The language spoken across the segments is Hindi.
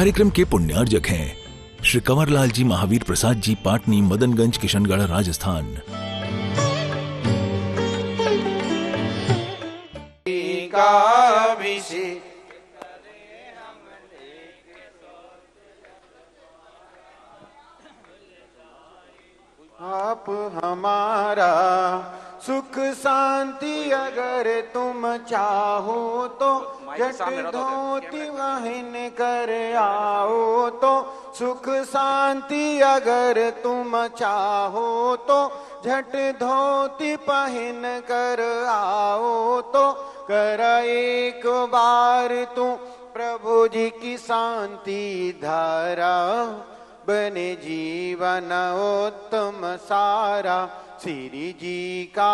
कार्यक्रम के पुण्यार्जक हैं श्री कंवरलाल जी महावीर प्रसाद जी, पाटनी, मदनगंज, किशनगढ़, राजस्थान। आप हमारा सुख शांति अगर तुम चाहो तो झट धोती वाहिन कर आओ तो, सुख शांति अगर तुम चाहो तो झट धोती पहन कर आओ तो, कर एक बार तू प्रभु जी की शांति धारा, बने जीवन उत्तम सारा। श्री जी का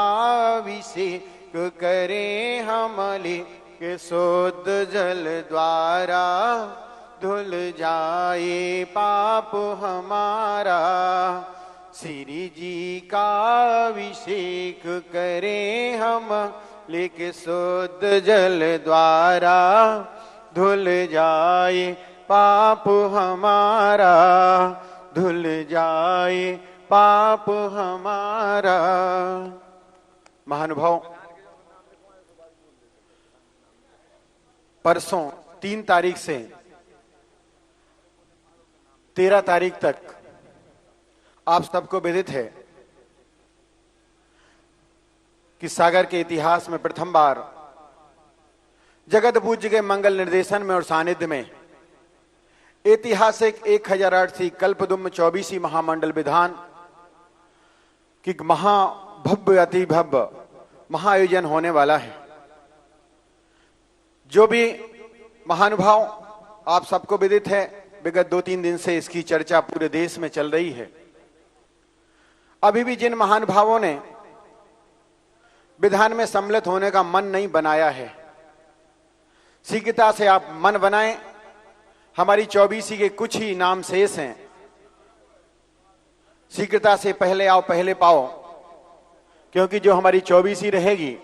अभिषेक करें हमले के शुद्ध जल द्वारा, धुल जाए पाप हमारा। श्री जी का अभिषेक करें हम लेके शुद्ध जल द्वारा, धुल जाए पाप हमारा, धुल जाए पाप हमारा। महानुभाव, परसों 3 तारीख से 13 तारीख तक आप सबको विदित है कि सागर के इतिहास में प्रथम बार जगत पूज्य के मंगल निर्देशन में और सानिध्य में ऐतिहासिक 1008वीं कल्पद्रुम 24वीं महामंडल विधान की महाभव्य अति भव्य महाआयोजन होने वाला है। जो भी महानुभाव आप सबको विदित है, विगत 2-3 दिन से इसकी चर्चा पूरे देश में चल रही है। अभी भी जिन महानुभावों ने विधान में सम्मिलित होने का मन नहीं बनाया है, शीघ्रता से आप मन बनाएं। हमारी 24वीं के कुछ ही नाम शेष हैं, शीघ्रता से पहले आओ पहले पाओ, क्योंकि जो हमारी 24वीं रहेगी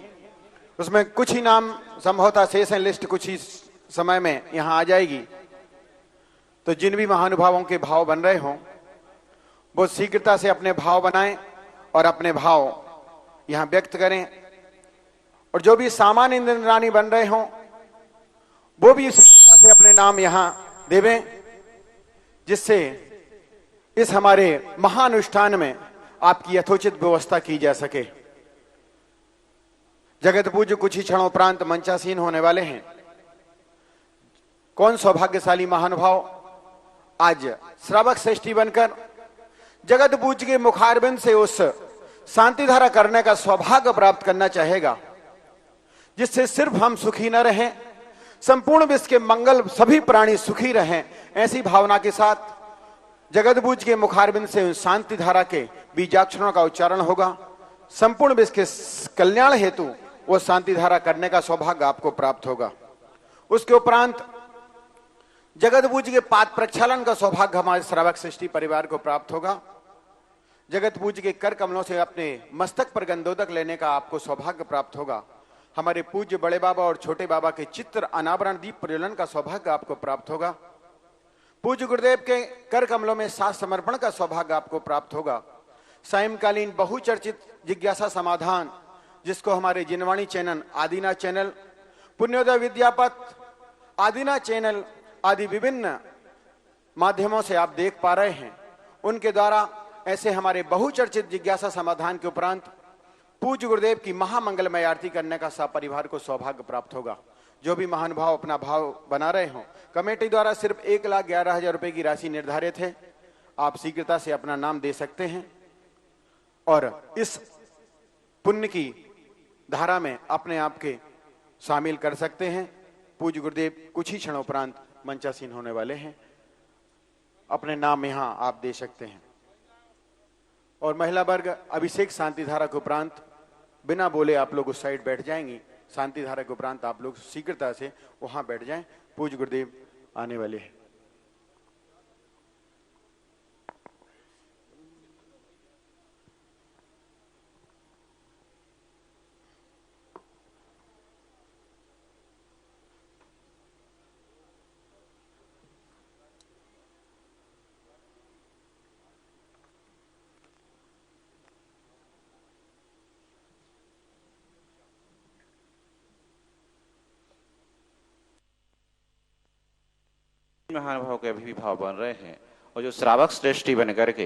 उसमें कुछ ही नाम संभवतः शेष हैं। लिस्ट कुछ ही समय में यहां आ जाएगी। तो जिन भी महानुभावों के भाव बन रहे हों वो शीघ्रता से अपने भाव बनाएं और अपने भाव यहां व्यक्त करें। और जो भी सामान्य इंद्राणी बन रहे हों वो भी शीघ्रता से अपने नाम यहां देवें, जिससे इस हमारे महानुष्ठान में आपकी यथोचित व्यवस्था की जा सके। जगत पूज्य कुछ ही क्षणों उपरांत मंचासीन होने वाले हैं। कौन सौभाग्यशाली महानुभाव आज श्रावक श्रेष्ठी बनकर जगत पूज्य के मुखारबिंद से उस शांति धारा करने का सौभाग्य प्राप्त करना चाहेगा, जिससे सिर्फ हम सुखी न रहें, संपूर्ण विश्व के मंगल सभी प्राणी सुखी रहें। ऐसी भावना के साथ जगत पूज्य के मुखारबिंद से शांति धारा के बीजाक्षरों का उच्चारण होगा। संपूर्ण विश्व के कल्याण हेतु वो शांति धारा करने का सौभाग्य आपको प्राप्त होगा। उसके उपरांत जगत पूज्य के पाद प्रक्षालन का सौभाग्य हमारे श्रावक सृष्टि परिवार को प्राप्त होगा। जगत पूज्य के कर कमलों से अपने मस्तक पर गंधोदक लेने का आपको सौभाग्य प्राप्त होगा। हमारे पूज्य बड़े बाबा और छोटे बाबा के चित्र अनावरण दीप प्रज्वलन का सौभाग्य आपको प्राप्त होगा। पूज्य गुरुदेव के कर कमलों में साथ समर्पण का सौभाग्य आपको प्राप्त होगा। सायंकालीन बहुचर्चित जिज्ञासा समाधान, जिसको हमारे जिनवाणी चैनल, आदिना चैनल, पुण्योदय विद्यापथ, आदिना चैनल आदि विभिन्न माध्यमों से आप देख पा रहे हैं, उनके द्वारा ऐसे हमारे बहुचर्चित जिज्ञासा समाधान के उपरांत पूज्य गुरुदेव की महामंगलमय आरती करने का सपरिवार को सौभाग्य प्राप्त होगा। जो भी महानुभाव अपना भाव बना रहे हों, कमेटी द्वारा सिर्फ 1,11,000 रुपए की राशि निर्धारित है। आप शीघ्रता से अपना नाम दे सकते हैं और इस पुण्य की धारा में अपने आप के शामिल कर सकते हैं। पूज्य गुरुदेव कुछ ही क्षणों उपरांत मंचासीन होने वाले हैं। अपने नाम यहां आप दे सकते हैं। और महिला वर्ग अभिषेक शांति धारा के उपरांत बिना बोले आप लोग उस साइड बैठ जाएंगी। शांति धारा के उपरांत आप लोग शीघ्रता से वहां बैठ जाएं। पूज्य गुरुदेव आने वाले हैं। महानुभाव के अभी भी भाव बन रहे हैं और जो श्रावक श्रेष्ठी बन करके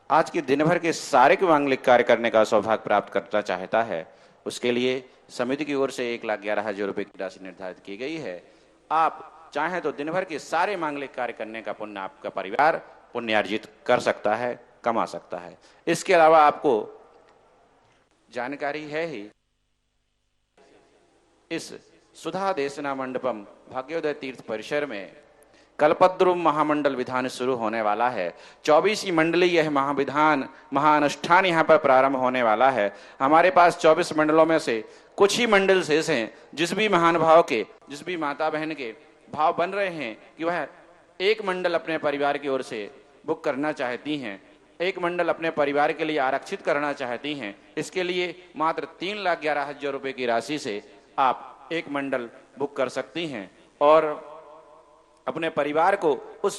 आज के दिन भर के सारे के मांगलिक कार्य करने का सौभाग्य प्राप्त करना चाहता है, उसके लिए समिति की ओर से 1,11,000 रुपए की राशि निर्धारित की गई है। आप चाहें तो दिन भर के सारे मांगलिक कार्य करने का पुण्य आपका परिवार पुण्यार्जित कर सकता है, कमा सकता है। इसके अलावा आपको जानकारी है ही, इस सुधा देशना मंडपम भाग्योदय तीर्थ परिसर में कल्पद्रुम महामंडल विधान शुरू होने वाला है। 24वीं मंडली यह महाविधान महाअनुष्ठान यहाँ पर प्रारंभ होने वाला है। हमारे पास 24 मंडलों में से कुछ ही मंडल शेष हैं। जिस भी महानुभाव के, जिस भी माता बहन के भाव बन रहे हैं कि वह एक मंडल अपने परिवार की ओर से बुक करना चाहती हैं, एक मंडल अपने परिवार के लिए आरक्षित करना चाहती हैं, इसके लिए मात्र 3,11,000 रुपए की राशि से आप एक मंडल बुक कर सकती हैं और अपने परिवार को उस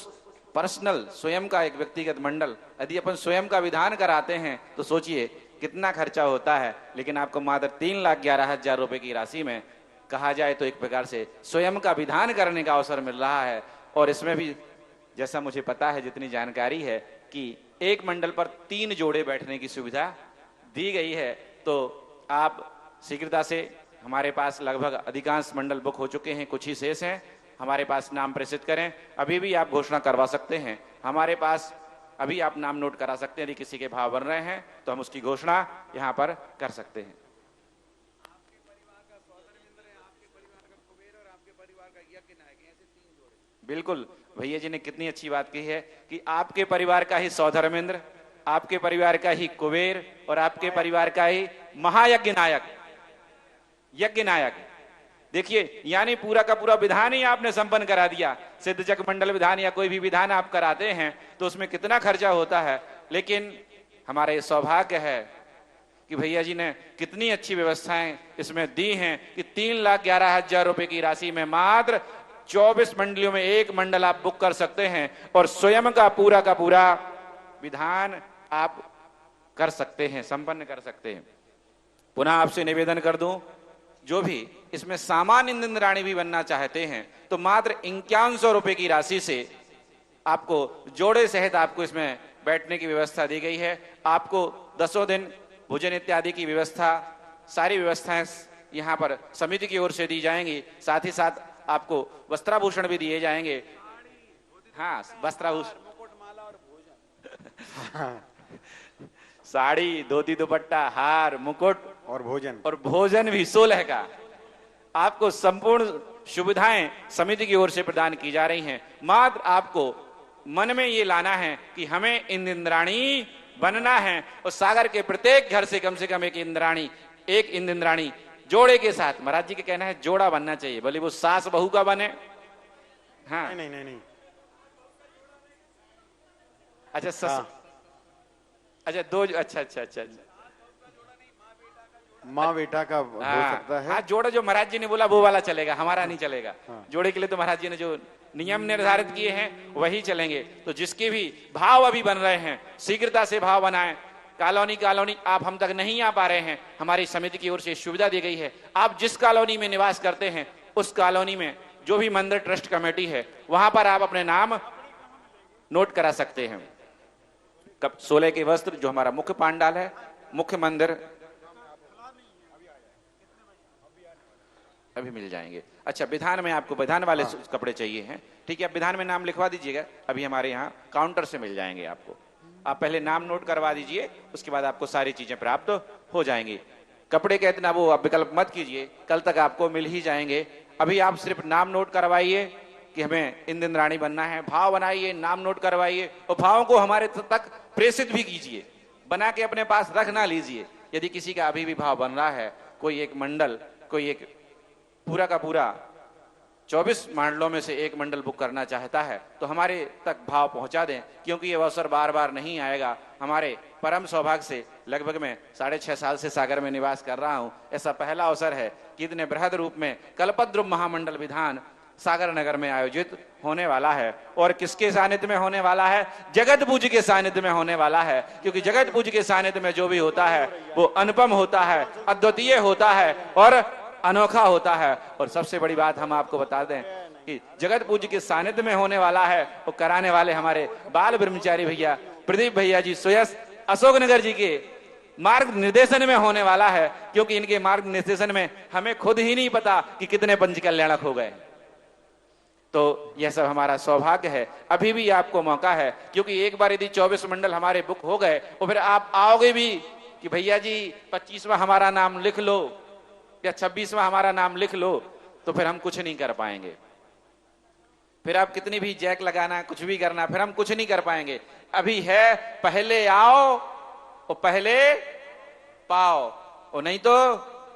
पर्सनल स्वयं का एक व्यक्तिगत मंडल यदि अपन स्वयं का विधान कराते हैं तो सोचिए कितना खर्चा होता है, लेकिन आपको मात्र 3,11,000 रुपए की राशि में कहा जाए तो एक प्रकार से स्वयं का विधान करने का अवसर मिल रहा है। और इसमें भी जैसा मुझे पता है, जितनी जानकारी है कि एक मंडल पर 3 जोड़े बैठने की सुविधा दी गई है। तो आप शीघ्रता से, हमारे पास लगभग अधिकांश मंडल बुक हो चुके हैं, कुछ ही शेष हैं, हमारे पास नाम प्रेषित करें। अभी भी आप घोषणा करवा सकते हैं, हमारे पास अभी आप नाम नोट करा सकते हैं। यदि किसी के भाव बन रहे हैं तो हम उसकी घोषणा यहाँ पर कर सकते हैं। बिल्कुल, भैया जी ने कितनी अच्छी बात कही है कि आपके परिवार का ही सौधर्मेंद्र, आपके परिवार का ही कुबेर और आपके परिवार का ही महायज्ञ नायक, यज्ञ नायक। देखिए, यानी पूरा का पूरा विधान ही आपने संपन्न करा दिया। सिद्धचक मंडल विधान या कोई भी विधान आप कराते हैं तो उसमें कितना खर्चा होता है, लेकिन हमारा ये सौभाग्य है कि भैया जी ने कितनी अच्छी व्यवस्थाएं इसमें दी हैं कि 3,11,000 रुपए की राशि में मात्र 24 मंडलियों में एक मंडल आप बुक कर सकते हैं और स्वयं का पूरा विधान आप कर सकते हैं, संपन्न कर सकते हैं। पुनः आपसे निवेदन कर दूं, जो भी इसमें सामान्य इंद्राणी भी बनना चाहते हैं तो मात्र 5100 रुपए की राशि से आपको जोड़े सहित आपको इसमें बैठने की व्यवस्था दी गई है। आपको 10 दिन भोजन इत्यादि की व्यवस्था, सारी व्यवस्थाएं यहाँ पर समिति की ओर से दी जाएंगी। साथ ही साथ आपको वस्त्राभूषण भी दिए जाएंगे। हाँ, वस्त्राभूषण, साड़ी, धोती, दुपट्टा, हार, मुकुट और भोजन भी 16 का आपको संपूर्ण सुविधाएं समिति की ओर से प्रदान की जा रही हैं। मात्र आपको मन में ये लाना है कि हमें इंद्राणी बनना है और सागर के प्रत्येक घर से कम एक इंद्राणी जोड़े के साथ, महाराज जी के कहना है जोड़ा बनना चाहिए, भले वो सास बहू का बने। हाँ, नहीं। अच्छा, अच्छा, 2, अच्छा, माँ बेटा का हो सकता है। हाँ, जोड़ा जो महाराज जी ने बोला वो वाला चलेगा, हमारा नहीं चलेगा। जोड़े के लिए तो महाराज जी ने जो नियम निर्धारित किए हैं वही चलेंगे। तो जिसके भी भाव अभी बन रहे हैं शीघ्रता से भाव बनाएं। कॉलोनी आप हम तक नहीं आ पा रहे हैं, हमारी समिति की ओर से सुविधा दी गई है। आप जिस कॉलोनी में निवास करते हैं उस कॉलोनी में जो भी मंदिर ट्रस्ट कमेटी है वहां पर आप अपने नाम नोट करा सकते हैं। 16 के वस्त्र जो हमारा मुख्य पांडाल है, मुख्य मंदिर अभी मिल जाएंगे। अच्छा, विधान में आपको विधान वाले कपड़े चाहिए हैं, ठीक है, आप विधान में नाम लिखवा दीजिएगा, अभी हमारे यहाँ काउंटर से मिल जाएंगे आपको। आप पहले नाम नोट करवा दीजिए, उसके बाद आपको सारी चीजें प्राप्त हो जाएंगी। कपड़े का इतना वो आप विकल्प मत कीजिए, कल तक आपको मिल ही जाएंगे। अभी आप सिर्फ नाम नोट करवाइए कि हमें इंद्राणी बनना है, भाव बनाइए, नाम नोट करवाइए और भावों को हमारे तक प्रेषित भी कीजिए, बना के अपने पास रख ना लीजिए। यदि किसी का अभी भी भाव बन रहा है, कोई एक मंडल, कोई एक पूरा का पूरा 24 मंडलों में से एक मंडल बुक करना चाहता है तो हमारे तक भाव पहुंचा दें, क्योंकि ये अवसर बार बार नहीं आएगा। हमारे परम सौभाग्य से लगभग मैं 6.5 साल से सागर में निवास कर रहा हूं, ऐसा पहला अवसर है कि इतने बृहद रूप में कल्पद्रुम महामंडल विधान सागर नगर में आयोजित होने वाला है। और किसके सानिध्य में होने वाला है? जगत पूज्य के सानिध्य में होने वाला है, क्योंकि जगत पूज्य के सानिध्य में जो भी होता है वो अनुपम होता है, अद्वितीय होता है और अनोखा होता है। और सबसे बड़ी बात हम आपको बता दें कि जगत पूज्य के सानिध्य में होने वाला है, वो कराने वाले हमारे बाल ब्रह्मचारी भैया प्रदीप भैया जी सुयस अशोकनगर जी के मार्ग निर्देशन में होने वाला है, क्योंकि इनके मार्ग निर्देशन में हमें खुद ही नहीं पता कि कितने पंच कल्याणक हो गए। तो यह सब हमारा सौभाग्य है। अभी भी आपको मौका है, क्योंकि एक बार यदि 24 मंडल हमारे बुक हो गए तो फिर आप आओगे भी कि भैया जी 25वां हमारा नाम लिख लो या 26वां हमारा नाम लिख लो, तो फिर हम कुछ नहीं कर पाएंगे। फिर आप कितनी भी जैक लगाना, कुछ भी करना, फिर हम कुछ नहीं कर पाएंगे। अभी है पहले आओ और पहले पाओ, और नहीं तो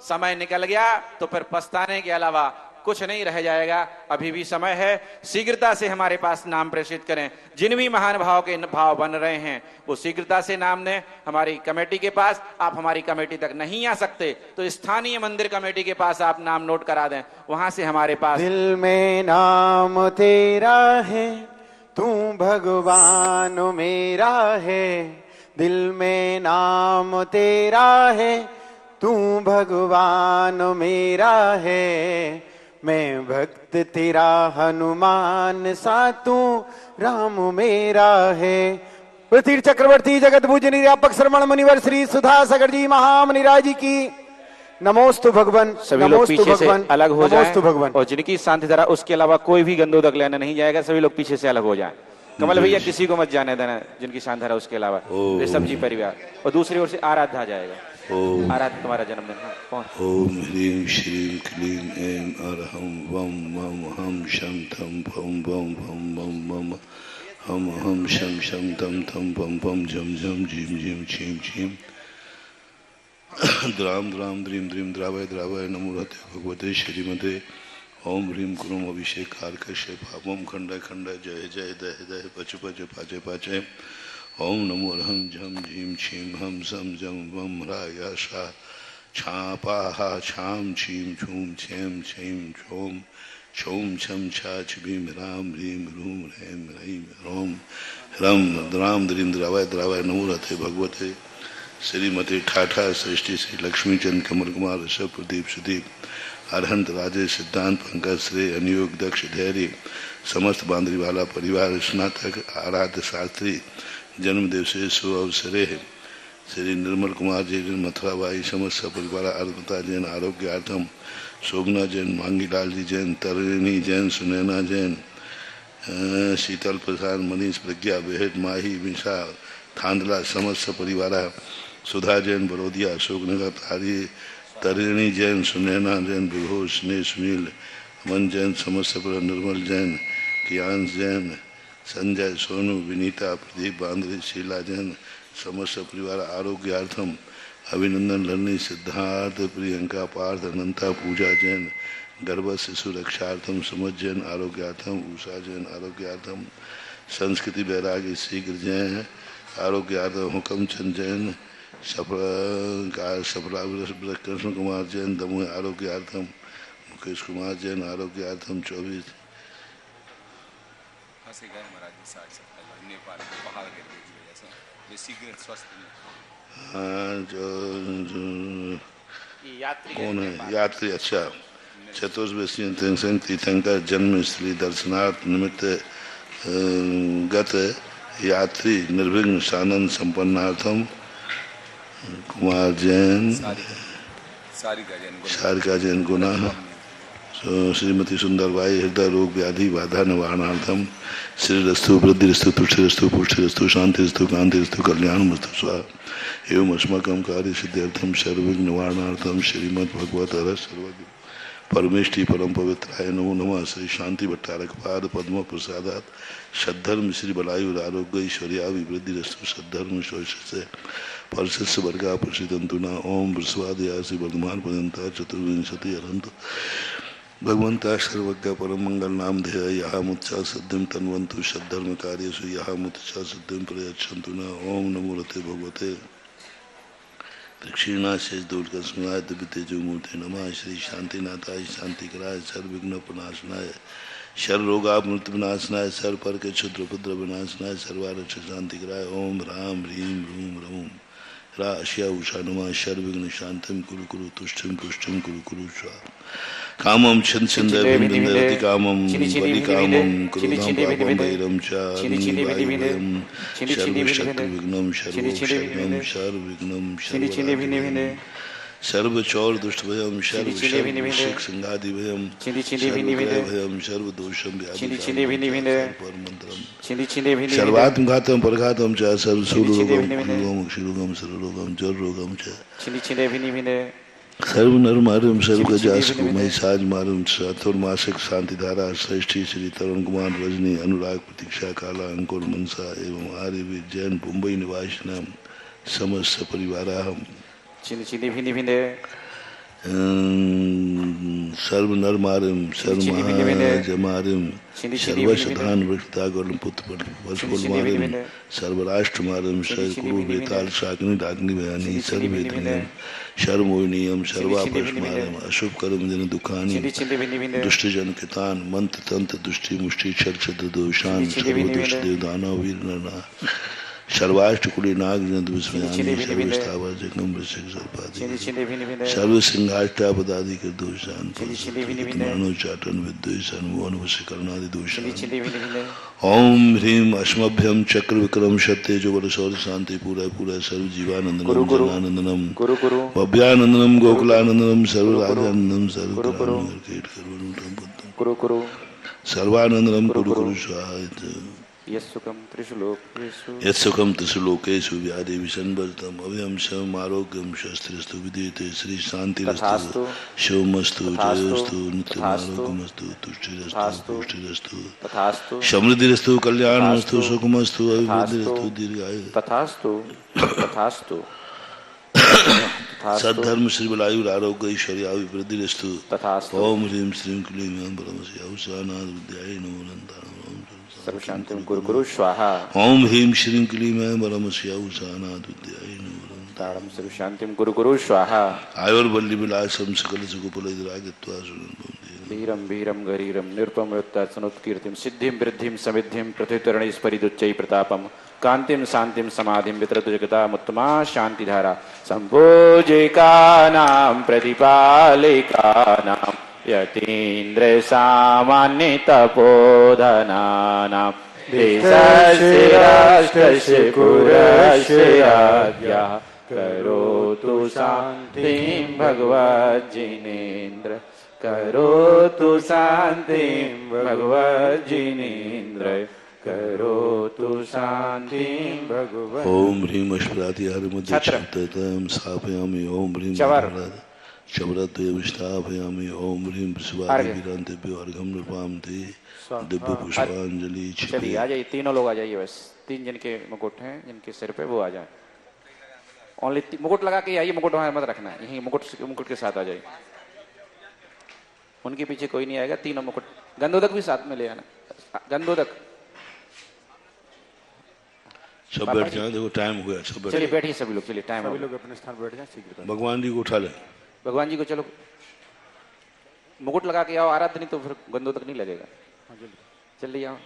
समय निकल गया तो फिर पछताने के अलावा कुछ नहीं रह जाएगा। अभी भी समय है, शीघ्रता से हमारे पास नाम प्रेषित करें। जिन भी महान भाव के भाव बन रहे हैं वो शीघ्रता से नाम दें हमारी कमेटी के पास। आप हमारी कमेटी तक नहीं आ सकते तो स्थानीय मंदिर कमेटी के पास आप नाम नोट करा दें, वहां से हमारे पास। दिल में नाम तेरा है, तू भगवान मेरा है। दिल में नाम तेरा है, तू भगवान मेरा है। मैं भक्त तेरा हनुमान सा, तू राम मेरा है। पृथ्वी चक्रवर्ती जगत पूज्य निरापक श्रमण मुनिवर श्री सुधा सागर जी महामुनिराज जी की नमोस्तु भगवान। सभी लोग पीछे से अलग हो जाएं, भगवान। और जिनकी शांति धारा उसके अलावा कोई भी गंदोदक लेने नहीं जाएगा। सभी लोग पीछे से अलग हो जाएं। कमल भैया किसी को मत जाने देना, जिनकी शांति धारा उसके अलावा ऋषभ जी परिवार। और दूसरी ओर से आराध्या जाएगा। आराध्या तुम्हारा जन्मदिन है कौन? ओम ह्रीं श्रीं क्लीं ऐं अरहं वं मं हम शं थं फं वं भं मं मम हम हम शं शं तं थं पं पं झं झं झीं झीं छीं छीं द्राम द्राम द्रीं द्रीं द्रावय द्रावय नमो रहते भगवते श्रीमते। ओम ह्रीं कुरुम अभिषेक कारकश्य पापम खंड खंड जय जय दह दह पच पच पाचे पाचे। ओम नमो अर्हं झं झीं छीं हम सम जं वं ह्राय शा छापाः छां छीं छूं छें छीं छौं छौं छं छा छीं ह्रां ह्रीं ह्रूं ह्रैं ह्रैं ह्रौं ह्रं द्रां द्रीं द्रावय द्रावय नमो रहते भगवते श्रीमती ठाठा सृष्टि श्री लक्ष्मीचंद कमल कुमार ऋषभ प्रदीप सुदीप अरहंत राजेश सिद्धांत पंकज श्रेय अनुयोग दक्ष धैर्य समस्त बांद्रीवाला परिवार स्नातक आराध्य शास्त्री जन्म दिवसे शुभ अवसरे श्री निर्मल कुमार जी जैन मथुराबाई समस्त परिवार अर्पिता जैन आरोग्यार्थम शोभना जैन मांगीलाल जी जैन तरिणी जैन सुनैना जैन शीतल प्रसाद मनीष प्रज्ञा बेहद माही विशा थांदला समस्त परिवार सुधा जैन बड़ोदिया अशोकनगर तारी तरिणी जैन सुनैना जैन विभोष स्नेह सुनील अमन जैन समस्त निर्मल जैन कियांश जैन संजय सोनू विनीता प्रदीप बांद्रे शीला जैन समस्त परिवार आरोग्यार्थम अभिनंदन लर्नी सिद्धार्थ प्रियंका पार्थ अनंता पूजा जैन गर्भ शिशु रक्षार्थम समझ जैन आरोग्यार्थम उषा जैन आरोग्यार्थम संस्कृति वैराग्य शीघ्र जैन आरोग्यार्थम हुक्मचंद जैन सफला कृष्ण कुमार जैन दमोह आरोग्यार्थम मुकेश कुमार जैन आरोग्यार्थम 24 नेपाल पहाड़ कौन है यात्री? अच्छा, चतुर्वेशी तीर्थंकर जन्म स्थली दर्शनार्थ निमित्त गत यात्री निर्विघ्न सानंद संपन्नार्थम कुमार जैन सारिका जैन गुना श्रीमती सुंदरबाई हृदय रोग व्याधि बाधा निवारणार्थम श्री रस्तु वृद्धि रस्तु तुष्टि रस्तु पुष्टि रस्तु शांति रस्तु कांति रस्तु कल्याण मस्तु स्वा एवं अस्माकं कार्य सिद्ध्यर्थम सर्वविघ्न निवारणार्थम श्रीमद् भगवत रस सर्वज्ञ परमेष्टि परम पवित्राय नमो नमः। श्री शांति भट्टारक पाद पद्म प्रसादात सद्धर्म श्री बलायु आरोग्य ऐश्वर्या विवृद्धि रस्तु सद्धर्म से परस्य वर्गा प्रसिदंतुना ओम वृषवादया श्री वर्धमान पर्यंता चतुर्विंशति अनंत भगवंता सर्वज्ञ परम मंगल नाम ध्येय यहाँ मुत्सा सिद्धिम तन्वंतु सद्धर्म कार्यसु यहाँ मुत्सा सिद्धिम प्रयच्छन्तु न। ओम नमो रते भगवते दक्षिणा शेष दूर स्मराय दिव्य तेजो मूर्ति नमः। श्री शांतिनाथाय शांतिकराय सर्वविघ्न प्रनाशनाय शर रोगा मृत्यु विनाशनाय सर पर के क्षुद्र पुत्र विनाशनाय सर्वारक्ष शांतिकराय ओम राम ह्रीं रूम रऊम राशिया उषा नमा शर्विघ्न शांतिम कुरु कुरु तुष्टिम पुष्टिम कुरु कुरु स्वाहा कामम छंद छंदभिं विन्दति कामम बलि कामम क्रोधं पापं वैरं च वायुभयं सर्वशत्रुविघ्नं सर्वशरणं सर्वविघ्नं सर्वचौर दुष्टभयं सर्वशर्वविषेक संघादिभयं सर्वग्रहभयं सर्वदोषं व्याधिपरमन्त्रं सर्वात्मघातं परघातं च सर्वसूरोगं रोगं क्षुरोगं सर्वरोगं जलरोगं च सर्वनरमारम सर्वगजासको महिषाज मारम चातुर्मासिक शांतिधारा श्रेष्ठी श्री तरुण कुमार रजनी अनुराग प्रतीक्षा काला अंकुर मनसा एवं आर्यवीर जैन मुंबई निवासिनां समस्त परिवाराहं सर्वनरमारम सर्वमहाजमारम सर्वशतान वृक्षतागोलम पुत्रपल्मारम सर्वराष्ट्रमारम सर्वकुरु बेताल शाकिनी डाग्नि भयानी सर्ववेदनीयम शर्मोनियम सर्वापस्मारम अशुभ कर्म जन दुखानी दुष्टजन कितान मंत्र तंत्र दुष्टि मुष्टि छल छत्र दोषान सर्वदुष्ट देव दानव वीर नरना सर्वाष्टकुली नाग जंतु विस्मयानी सर्वस्थावर जगम वृश्चिक सर्पादि सर्व सिंहाष्टापदादि के दोषान मानोचाटन विद्वेषण मोहन वशीकरणादि दोषान ओम ह्रीम अश्मभ्यम चक्र विक्रम सत्य जो बल शौर्य शांति पूरा पूरा सर्व जीवानंदनम जनानंदनम भव्यानंदनम गोकुलानंदनम सर्व राजानंदनम सर्व सर्वानंदनम कुरु कुरु स्वाहा यस्सुखं त्रिषु लोकेषु व्याधि विसंवर्तम अभयम शम आरोग्यम शस्त्रस्तु विद्यते श्री शांतिरस्तु शिवमस्तु जयोस्तु नित्यमारोग्यमस्तु तुष्टिरस्तु पुष्टिरस्तु समृद्धिरस्तु कल्याणमस्तु सुखमस्तु अभिवृद्धिरस्तु दीर्घायु सद्धर्म श्री बलायु आरोग्य ऐश्वर्य अभिवृद्धिरस्तु ओम ह्रीं श्रीं क्लीं औषानाद विद्याय नमो नंदन सर्वशांतिं कुरु कुरु स्वाहा ओम ह्रीं श्रीं क्लीं परमस्य औषानाद विद्याय नमो तारं सर्वशांतिं कुरु कुरु स्वाहा आयुर्वल्ली विलासम सकल सुखफलैर्रागत्वा वीरं वीरं गरीरं निरुपमयोत्तात्सनोत्कीर्तिं सिद्धिं वृद्धिं समिद्धिं पृथ्वीतरणैस्परिदुच्चै प्रतापं कांतिं शांतिं समाधिं वितरतु जगतामुत्तमा शांतिधारा संभोजिकानां प्रतिपालिकानां यतीन्द्र सामान्य तपोधनानां देशस्य राष्ट्रस्य पुरस्य राज्ञः करोतु शान्तिं भगवज्जिनेन्द्र करोतु शान्तिं भगवज्जिनेन्द्र करोतु शान्तिं भगवत् ओम ह्रीं अश्वराधिहारमध्ये क्षिप्ततां स्थापयामि ओम ह्रीं शबरद्वयमिष्टाभयामि ओम ह्रीं वृषभादिवीरान्तेभ्यो अर्घं नृपामते दिव्य पुष्पांजलि चलिए आ जाइए तीनों लोग आ जाइए बस 3 जन के मुकुट हैं जिनके सिर पे वो आ जाए ओनली मुकुट लगा के आइए मुकुट वहां मत रखना है यहीं मुकुट के साथ आ जाइए उनके पीछे कोई नहीं आएगा तीनों मुकुट गंधोदक भी साथ में ले आना गंधोदक सब बैठ जाए देखो टाइम हो गया सब चलिए बैठिए सभी लोग चलिए टाइम सभी लोग अपने स्थान बैठ जाए शीघ्र भगवान जी को उठा ले भगवान जी को चलो मुकुट लगा के आओ आराधना नहीं तो फिर गंधोदक नहीं लगेगा जल्दी आओ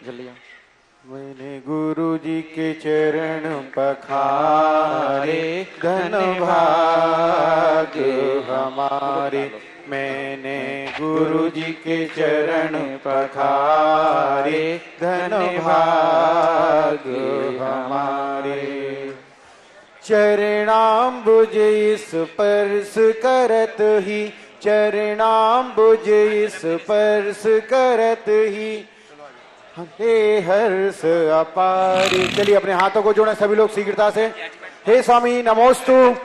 मैंने गुरु जी के चरण पखारे धन भाग्य हमारे मैंने गुरु जी के चरण पखारे धन भाग्य हमारे चरणाम्बुज स्पर्श करत ही चरणाम्बुज स्पर्श करत ही हे हर्ष अपार। चलिए अपने हाथों को जोड़ें सभी लोग शीघ्रता से। हे स्वामी नमोस्तु,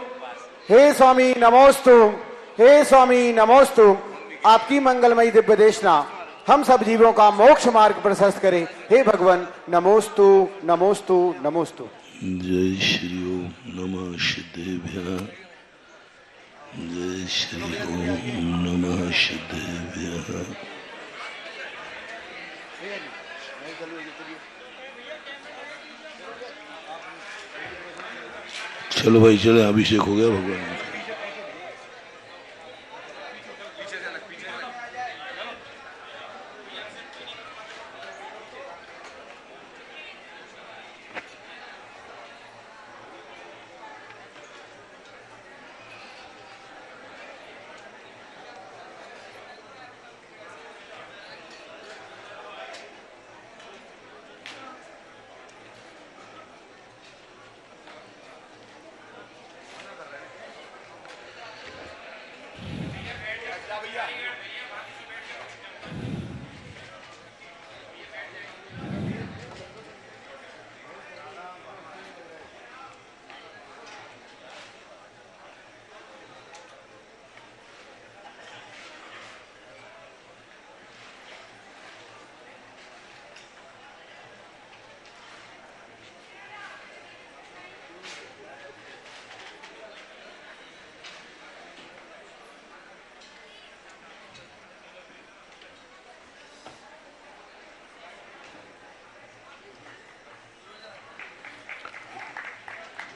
हे स्वामी नमोस्तु, हे स्वामी नमोस्तु। आपकी मंगलमयी दिव्य देशना हम सब जीवों का मोक्ष मार्ग प्रशस्त करे। हे भगवान नमोस्तु नमोस्तु नमोस्तु। जय श्री ओम नमः सिद्धेभ्यः, जय श्री ओम नमः सिद्धेभ्यः। चलो भाई चले, अभिषेक हो गया भगवान का।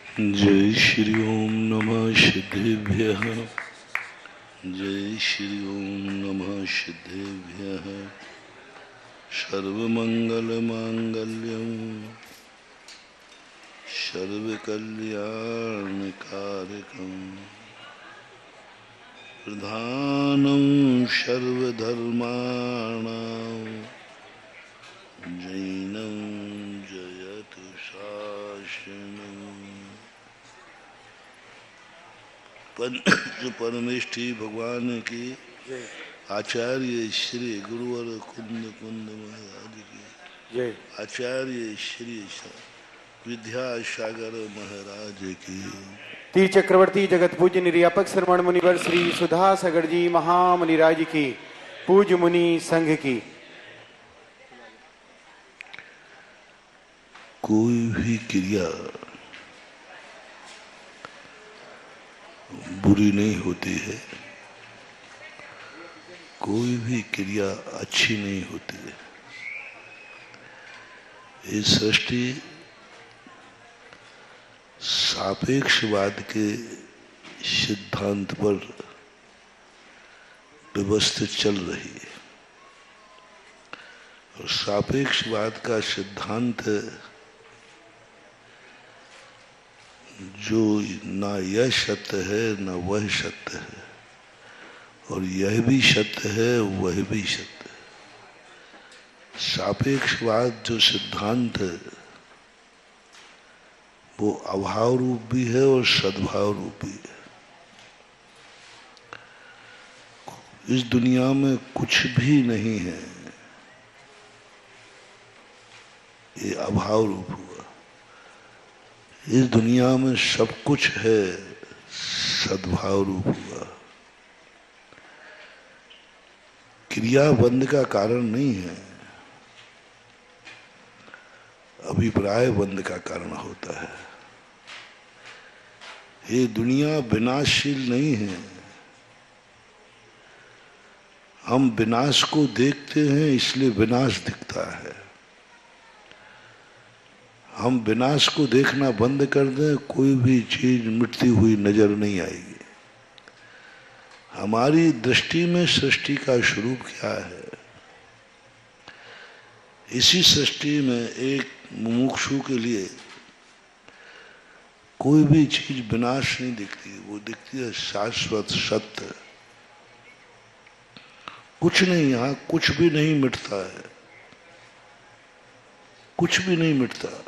जय श्री ओम नमः सिद्धेभ्यः। जय श्री ओम नमः सिद्धेभ्यः। सर्वमंगलमांगल्यं सर्वकल्याणकारकं प्रधानं सर्वधर्माणां जैनं जयतु शासनम्। परमेष्ठी भगवान की, आचार्य श्री गुरुवर कुंद कुंद महाराज की, आचार्य श्री विद्यासागर महाराज की, तीर चक्रवर्ती जगत पूज्य निर्यापक श्रवण मुनिवर श्री सुधा सागर जी महामुनिराज की, पूज्य मुनि संघ की। कोई भी क्रिया बुरी नहीं होती है, कोई भी क्रिया अच्छी नहीं होती है। ये सृष्टि सापेक्षवाद के सिद्धांत पर व्यवस्थित चल रही है और सापेक्षवाद का सिद्धांत जो ना यह सत्य है ना वह सत्य है, और यह भी सत्य है वह भी सत्य है। सापेक्षवाद जो सिद्धांत है वो अभाव रूप भी है और सद्भाव रूप भी है। इस दुनिया में कुछ भी नहीं है, ये अभाव रूप हुआ। इस दुनिया में सब कुछ है, सद्भाव रूप हुआ। क्रिया बंध का कारण नहीं है, अभिप्राय बंध का कारण होता है। ये दुनिया विनाशशील नहीं है। हम विनाश को देखते हैं इसलिए विनाश दिखता है। हम विनाश को देखना बंद कर दें, कोई भी चीज मिटती हुई नजर नहीं आएगी। हमारी दृष्टि में सृष्टि का स्वरूप क्या है? इसी सृष्टि में एक मुमुक्षु के लिए कोई भी चीज विनाश नहीं दिखती, वो दिखती है शाश्वत सत्य। कुछ नहीं, यहाँ कुछ भी नहीं मिटता है, कुछ भी नहीं मिटता,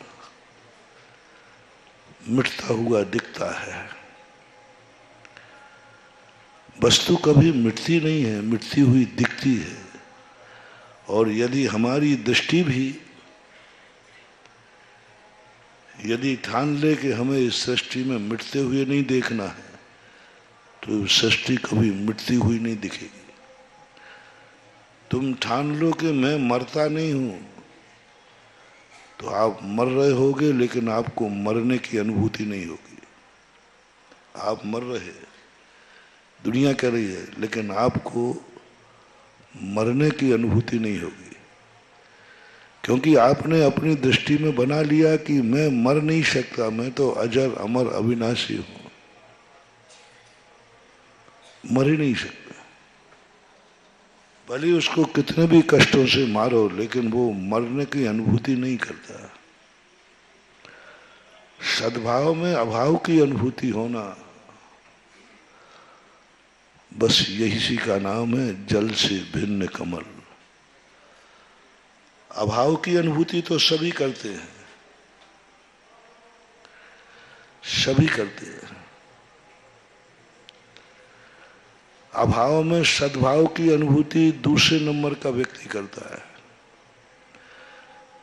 मिटता हुआ दिखता है। वस्तु कभी मिटती नहीं है, मिटती हुई दिखती है। और यदि हमारी दृष्टि भी यदि ठान ले कि हमें इस सृष्टि में मिटते हुए नहीं देखना है, तो सृष्टि कभी मिटती हुई नहीं दिखेगी। तुम ठान लो कि मैं मरता नहीं हूं, तो आप मर रहे होगे लेकिन आपको मरने की अनुभूति नहीं होगी। आप मर रहे, दुनिया कह रही है, लेकिन आपको मरने की अनुभूति नहीं होगी, क्योंकि आपने अपनी दृष्टि में बना लिया कि मैं मर नहीं सकता, मैं तो अजर अमर अविनाशी हूं, मर ही नहीं सकता। भले उसको कितने भी कष्टों से मारो, लेकिन वो मरने की अनुभूति नहीं करता। सद्भाव में अभाव की अनुभूति होना, बस यही का नाम है जल से भिन्न कमल। अभाव की अनुभूति तो सभी करते हैं, सभी करते हैं। अभाव में सद्भाव की अनुभूति दूसरे नंबर का व्यक्ति करता है।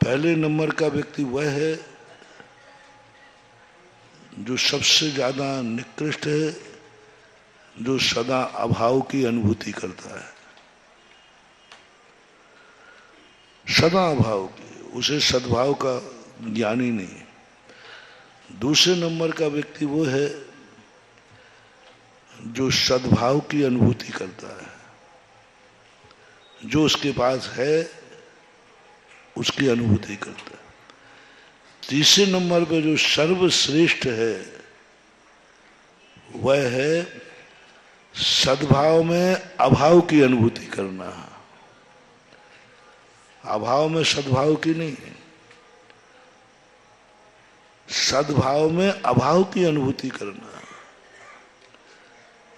पहले नंबर का व्यक्ति वह है जो सबसे ज्यादा निकृष्ट है, जो सदा अभाव की अनुभूति करता है, सदा अभाव की, उसे सद्भाव का ज्ञान ही नहीं। दूसरे नंबर का व्यक्ति वो है जो सद्भाव की अनुभूति करता है, जो उसके पास है उसकी अनुभूति करता है। तीसरे नंबर पे जो सर्वश्रेष्ठ है वह है सद्भाव में अभाव की अनुभूति करना। अभाव में सद्भाव की नहीं, सद्भाव में अभाव की अनुभूति करना।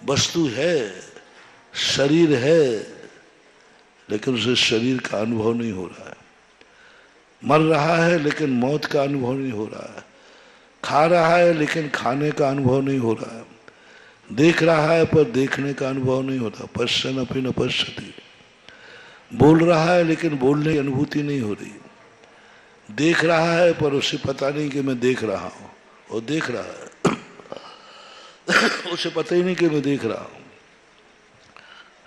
वस्तु है, शरीर है, लेकिन उसे शरीर का अनुभव नहीं हो रहा है। मर रहा है लेकिन मौत का अनुभव नहीं हो रहा है। खा रहा है लेकिन खाने का अनुभव नहीं हो रहा है। देख रहा है पर देखने का अनुभव नहीं होता। पश्यन् अपि न पश्यति। बोल रहा है लेकिन बोलने की अनुभूति नहीं हो रही। देख रहा है पर उसे पता नहीं कि मैं देख रहा हूं, और देख रहा है उसे पता ही नहीं कि मैं देख रहा हूं।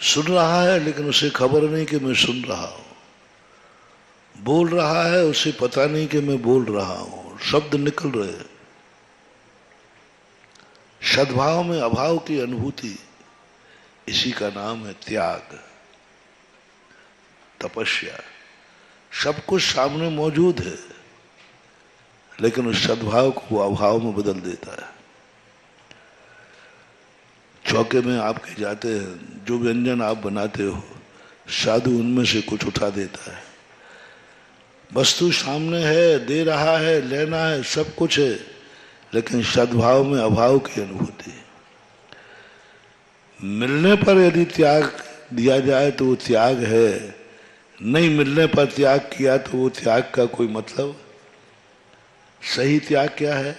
सुन रहा है लेकिन उसे खबर नहीं कि मैं सुन रहा हूं। बोल रहा है, उसे पता नहीं कि मैं बोल रहा हूं। शब्द निकल रहे हैं। सद्भाव में अभाव की अनुभूति, इसी का नाम है त्याग, तपस्या। सब कुछ सामने मौजूद है, लेकिन उस सद्भाव को वो अभाव में बदल देता है। चौके में आपके जाते हैं, जो व्यंजन आप बनाते हो, साधु उनमें से कुछ उठा देता है। वस्तु सामने है, दे रहा है, लेना है, सब कुछ है, लेकिन सद्भाव में अभाव की अनुभूति। मिलने पर यदि त्याग दिया जाए तो वो त्याग है, नहीं मिलने पर त्याग किया तो वो त्याग का कोई मतलब। सही त्याग क्या है?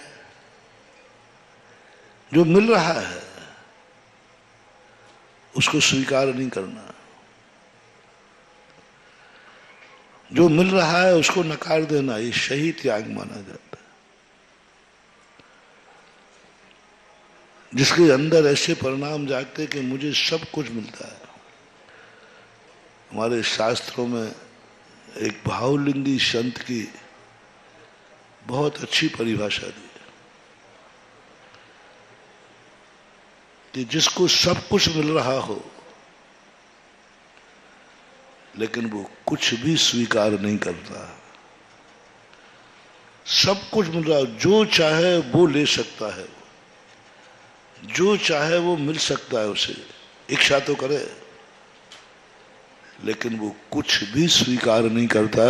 जो मिल रहा है उसको स्वीकार नहीं करना, जो मिल रहा है उसको नकार देना, ये सही त्याग माना जाता है। जिसके अंदर ऐसे परिणाम जागते कि मुझे सब कुछ मिलता है। हमारे शास्त्रों में एक भावलिंगी संत की बहुत अच्छी परिभाषा दी है कि जिसको सब कुछ मिल रहा हो लेकिन वो कुछ भी स्वीकार नहीं करता। सब कुछ मिल रहा हो, जो चाहे वो ले सकता है, जो चाहे वो मिल सकता है, उसे इच्छा तो करे, लेकिन वो कुछ भी स्वीकार नहीं करता।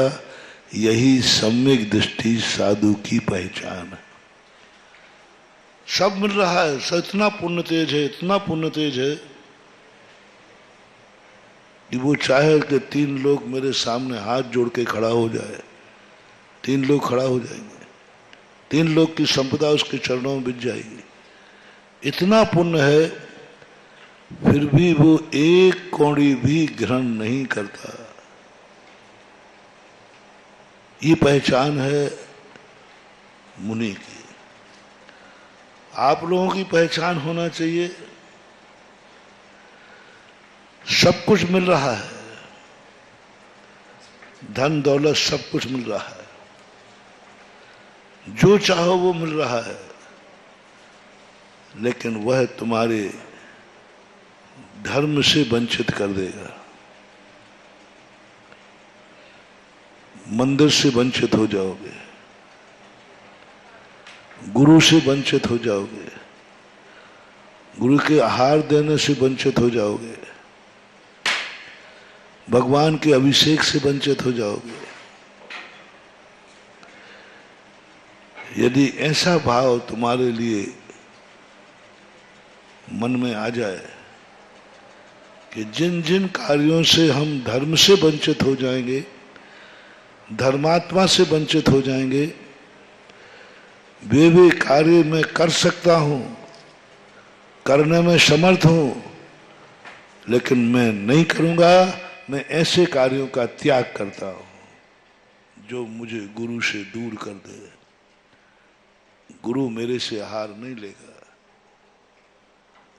यही सम्यक दृष्टि साधु की पहचान है। सब मिल रहा है, सब इतना पुण्य तेज है, इतना पुण्य तेज है कि वो चाहे कि 3 लोग मेरे सामने हाथ जोड़ के खड़ा हो जाए, 3 लोग खड़ा हो जाएंगे, 3 लोग की संपदा उसके चरणों में बिछ जाएगी। इतना पुण्य है, फिर भी वो एक कौड़ी भी ग्रहण नहीं करता। ये पहचान है मुनि की। आप लोगों की पहचान होना चाहिए, सब कुछ मिल रहा है, धन दौलत सब कुछ मिल रहा है, जो चाहो वो मिल रहा है, लेकिन वह तुम्हारे धर्म से वंचित कर देगा। मंदिर से वंचित हो जाओगे, गुरु से वंचित हो जाओगे, गुरु के आहार देने से वंचित हो जाओगे, भगवान के अभिषेक से वंचित हो जाओगे। यदि ऐसा भाव तुम्हारे लिए मन में आ जाए कि जिन जिन कार्यों से हम धर्म से वंचित हो जाएंगे, धर्मात्मा से वंचित हो जाएंगे, वे कार्य मैं कर सकता हूं, करने में समर्थ हूं, लेकिन मैं नहीं करूंगा। मैं ऐसे कार्यों का त्याग करता हूं जो मुझे गुरु से दूर कर दे। गुरु मेरे से आहार नहीं लेगा।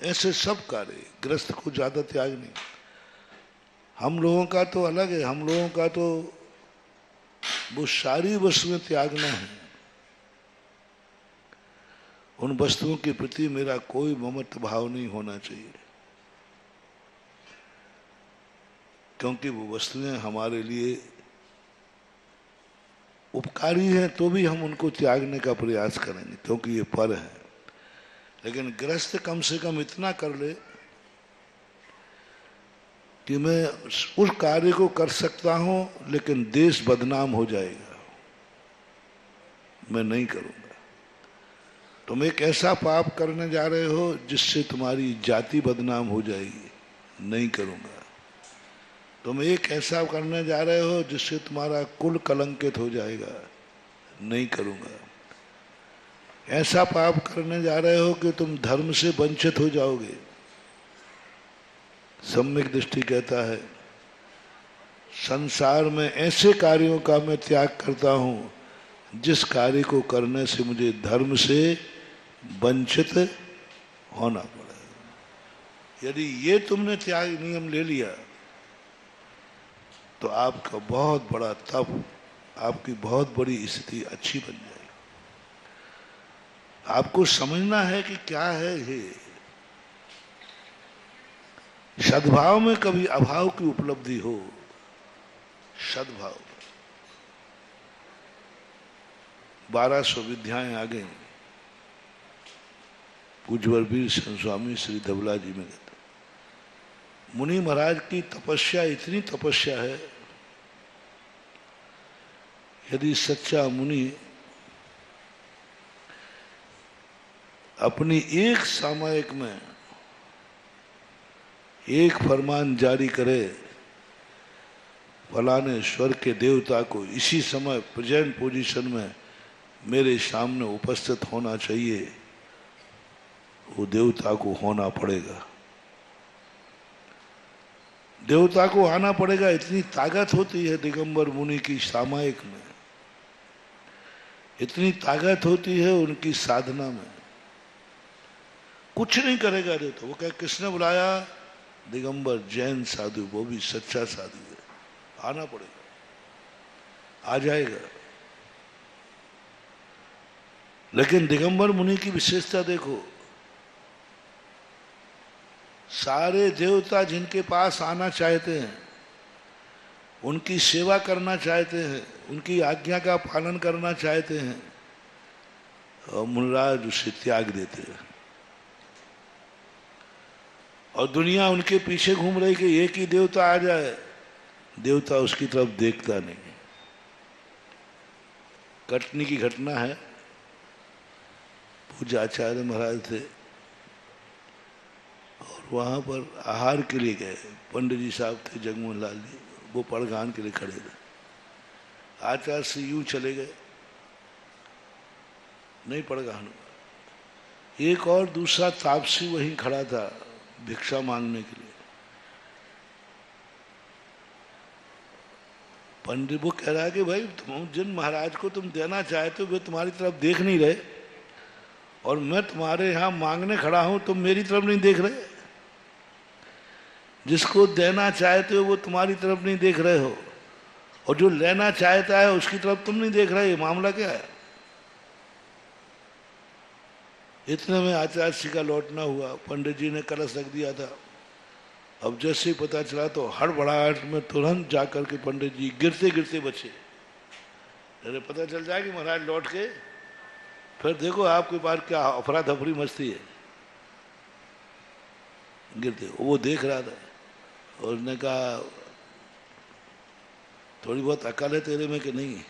ऐसे सब कार्य, गृहस्थ को ज्यादा त्याग नहीं। हम लोगों का तो अलग है, हम लोगों का तो वो सारी वस्तुएं त्यागना है। उन वस्तुओं के प्रति मेरा कोई ममत्व भाव नहीं होना चाहिए, क्योंकि वो वस्तुएं हमारे लिए उपकारी हैं तो भी हम उनको त्यागने का प्रयास करेंगे क्योंकि ये पर है। लेकिन गृहस्थ कम से कम इतना कर ले कि मैं उस कार्य को कर सकता हूं लेकिन देश बदनाम हो जाएगा, मैं नहीं करूंगा। तुम एक ऐसा पाप करने जा रहे हो जिससे तुम्हारी जाति बदनाम हो जाएगी, नहीं करूंगा। तुम एक ऐसा करने जा रहे हो जिससे तुम्हारा कुल कलंकित हो जाएगा, नहीं करूंगा। ऐसा पाप करने जा रहे हो कि तुम धर्म से वंचित हो जाओगे। सम्यक दृष्टि कहता है संसार में ऐसे कार्यों का मैं त्याग करता हूं जिस कार्य को करने से मुझे धर्म से वंचित होना पड़े। यदि ये तुमने त्याग नियम ले लिया तो आपका बहुत बड़ा तप, आपकी बहुत बड़ी स्थिति अच्छी बन जाएगी। आपको समझना है कि क्या है ये। सद्भाव में कभी अभाव की उपलब्धि हो, सद्भाव 1200 विद्याएं आ गई। पूज्यवर वीर स्वामी श्री धवला जी में कहते मुनि महाराज की तपस्या इतनी तपस्या है, यदि सच्चा मुनि अपनी एक सामयिक में एक फरमान जारी करे, फलाने स्वर्ग के देवता को इसी समय प्रेजेंट पोजीशन में मेरे सामने उपस्थित होना चाहिए, वो देवता को होना पड़ेगा, देवता को आना पड़ेगा। इतनी ताकत होती है दिगंबर मुनि की सामयिक में, इतनी ताकत होती है उनकी साधना में। कुछ नहीं करेगा देवता, वो क्या किसने बुलाया? दिगंबर जैन साधु, वो भी सच्चा साधु है, आना पड़ेगा, आ जाएगा। लेकिन दिगंबर मुनि की विशेषता देखो, सारे देवता जिनके पास आना चाहते हैं, उनकी सेवा करना चाहते हैं, उनकी आज्ञा का पालन करना चाहते हैं, और मुनिराज उसे त्याग देते हैं। और दुनिया उनके पीछे घूम रही कि एक ही देवता आ जाए, देवता उसकी तरफ देखता नहीं। कटनी की घटना है, पूज्य आचार्य महाराज थे और वहां पर आहार के लिए गए। पंडित जी साहब थे जगमोहन लाल जी, वो पड़गान के लिए खड़े थे। आचार्य से यूं चले गए, नहीं पड़गान। एक और दूसरा तापसी वहीं खड़ा था भिक्षा मांगने के लिए। पंडित वो कह रहा है कि भाई तुम जिन महाराज को तुम देना चाहते हो वे तुम्हारी तरफ देख नहीं रहे, और मैं तुम्हारे यहां मांगने खड़ा हूं, तुम मेरी तरफ नहीं देख रहे। जिसको देना चाहते हो वो तुम्हारी तरफ नहीं देख रहे हो, और जो लेना चाहता है उसकी तरफ तुम नहीं देख रहे। ये मामला क्या है? इतने में आचार्य जी का लौटना हुआ। पंडित जी ने कलश रख दिया था। अब जैसे ही पता चला तो हड़बड़ाहट में तुरंत जाकर के पंडित जी गिरते गिरते बचे। अरे पता चल जाए कि महाराज लौट के, फिर देखो आपके पास क्या अफरा तफरी मस्ती है। गिरते वो देख रहा था और उसने कहा थोड़ी बहुत अकल है तेरे में कि नहीं?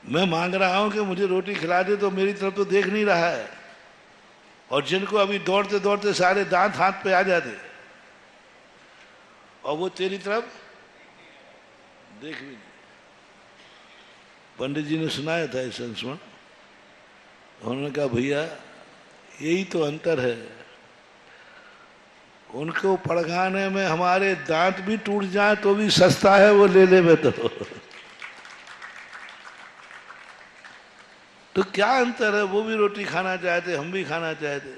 मैं मांग रहा हूं कि मुझे रोटी खिला दे तो मेरी तरफ तो देख नहीं रहा है, और जिनको अभी दौड़ते दौड़ते सारे दांत हाथ पे आ जाते, और वो तेरी तरफ देख भी नहीं। पंडित जी ने सुनाया था इस संस्मरण। उन्होंने कहा भैया यही तो अंतर है, उनको पड़गाने में हमारे दांत भी टूट जाए तो भी सस्ता है वो ले में। तो क्या अंतर है? वो भी रोटी खाना चाहते, हम भी खाना चाहते।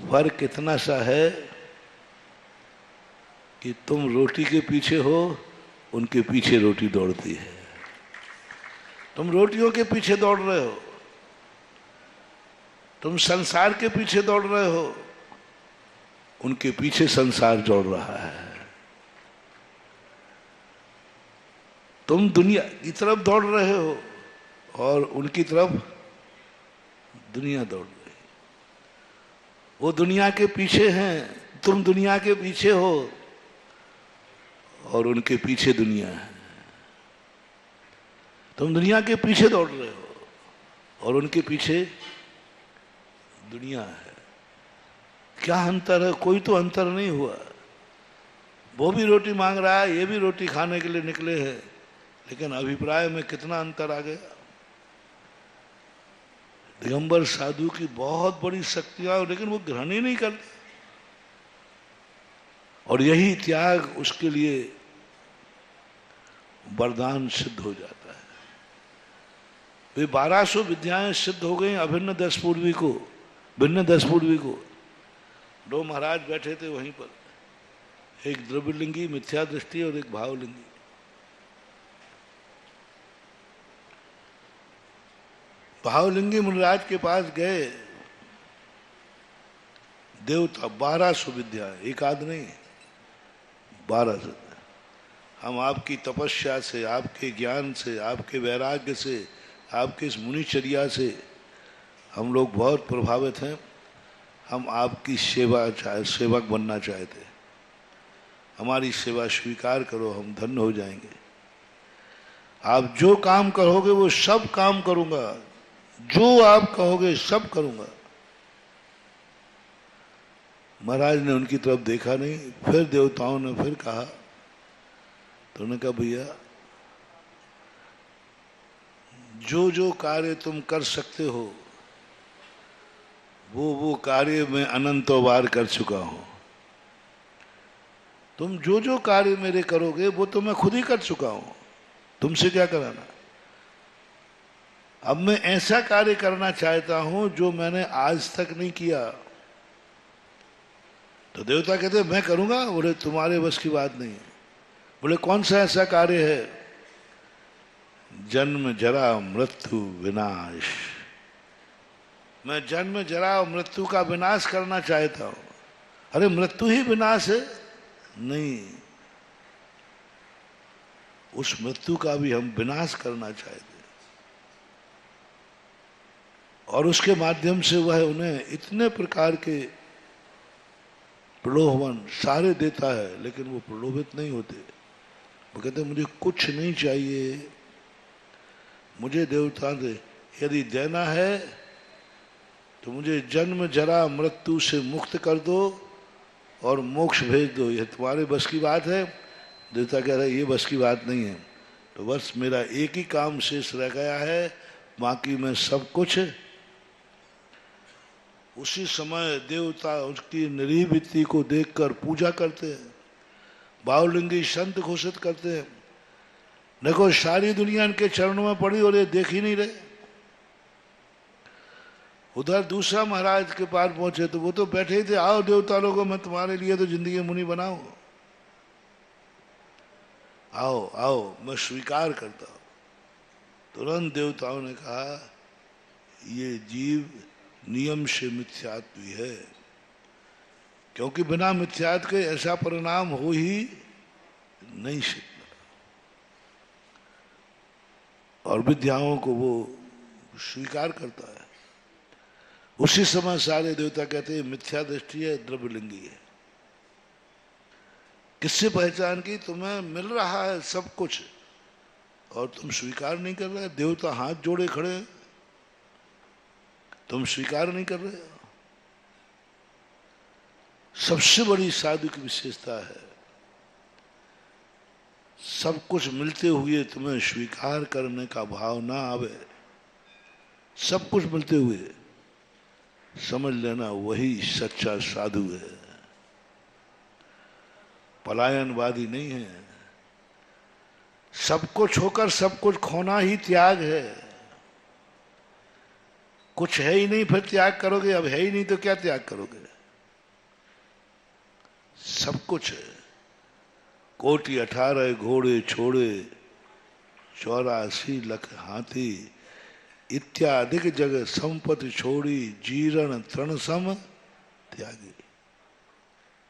फर्क इतना सा है कि तुम रोटी के पीछे हो, उनके पीछे रोटी दौड़ती है। तुम रोटियों के पीछे दौड़ रहे हो, तुम संसार के पीछे दौड़ रहे हो, उनके पीछे संसार दौड़ रहा है। तुम दुनिया की तरफ दौड़ रहे हो और उनकी तरफ दुनिया दौड़ रही है। वो दुनिया के पीछे हैं, तुम दुनिया के पीछे हो और उनके पीछे दुनिया है। तुम दुनिया के पीछे दौड़ रहे हो और उनके पीछे दुनिया है। क्या अंतर है? कोई तो अंतर नहीं हुआ। वो भी रोटी मांग रहा है, ये भी रोटी खाने के लिए निकले हैं, लेकिन अभिप्राय में कितना अंतर आ गया। दिगंबर साधु की बहुत बड़ी शक्तियां, लेकिन वो ग्रहण ही नहीं करते। और यही त्याग उसके लिए वरदान सिद्ध हो जाता है। वे 1200 विद्याएं सिद्ध हो गई अभिन्न दस पूर्वी को, भिन्न दस पूर्वी को। दो महाराज बैठे थे वहीं पर, एक द्रव्यलिंगी मिथ्या दृष्टि और एक भावलिंगी। भावलिंगी मुनिराज के पास गए। देवता 1200 विद्या, एक आध नहीं, 1200। हम आपकी तपस्या से, आपके ज्ञान से, आपके वैराग्य से, आपके इस मुनिचर्या से हम लोग बहुत प्रभावित हैं। हम आपकी सेवक बनना चाहते। हमारी सेवा स्वीकार करो, हम धन्य हो जाएंगे। आप जो काम करोगे वो सब काम करूंगा, जो आप कहोगे सब करूंगा। महाराज ने उनकी तरफ देखा नहीं। फिर देवताओं ने फिर कहा, तो उन्होंने कहा भैया जो जो कार्य तुम कर सकते हो वो कार्य मैं अनंतों बार कर चुका हूं। तुम जो जो कार्य मेरे करोगे वो तो मैं खुद ही कर चुका हूं, तुमसे क्या कराना। अब मैं ऐसा कार्य करना चाहता हूं जो मैंने आज तक नहीं किया। तो देवता कहते मैं करूंगा। बोले तुम्हारे बस की बात नहीं है। बोले कौन सा ऐसा कार्य है? जन्म जरा मृत्यु विनाश। मैं जन्म जरा और मृत्यु का विनाश करना चाहता हूं। अरे मृत्यु ही विनाश है? नहीं, उस मृत्यु का भी हम विनाश करना चाहते हैं। और उसके माध्यम से वह उन्हें इतने प्रकार के प्रलोभन सारे देता है, लेकिन वो प्रलोभित नहीं होते। वो कहते मुझे कुछ नहीं चाहिए, मुझे देवता दे, यदि देना है तो मुझे जन्म जरा मृत्यु से मुक्त कर दो और मोक्ष भेज दो। यह तुम्हारे बस की बात है? देवता कह रहा है ये बस की बात नहीं है। तो बस मेरा एक ही काम शेष रह गया है, बाकी मैं सब कुछ। उसी समय देवता उसकी निर्वृत्ति को देखकर पूजा करते हैं। बाहुलिंगी संत घोषित करते हैं, देखो सारी दुनिया इनके चरणों में पड़ी और ये देख ही नहीं रहे। उधर दूसरा महाराज के पास पहुंचे तो वो तो बैठे ही थे। आओ देवता लोगों, मैं तुम्हारे लिए तो जिंदगी मुनि बनाऊं, आओ आओ, मैं स्वीकार करता हूं। तुरंत देवताओं ने कहा ये जीव नियम से मिथ्यात्वी है, क्योंकि बिना मिथ्यात्व के ऐसा परिणाम हो ही नहीं सकता। और विद्याओं को वो स्वीकार करता है। उसी समय सारे देवता कहते हैं मिथ्या दृष्टि है, द्रव्यलिंगी है। किससे पहचान की? तुम्हें मिल रहा है सब कुछ और तुम स्वीकार नहीं कर रहे। देवता हाथ जोड़े खड़े हैं, तुम स्वीकार नहीं कर रहे। सबसे बड़ी साधु की विशेषता है सब कुछ मिलते हुए तुम्हें स्वीकार करने का भाव ना आवे। सब कुछ मिलते हुए समझ लेना वही सच्चा साधु है, पलायनवादी नहीं है। सब कुछ होकर सब कुछ खोना ही त्याग है। कुछ है ही नहीं फिर त्याग करोगे? अब है ही नहीं तो क्या त्याग करोगे? सब कुछ है। कोटि 18 घोड़े छोड़े 84 लाख हाथी इत्यादि जगह संपत्ति छोड़ी जीर्ण तृण सम त्यागी।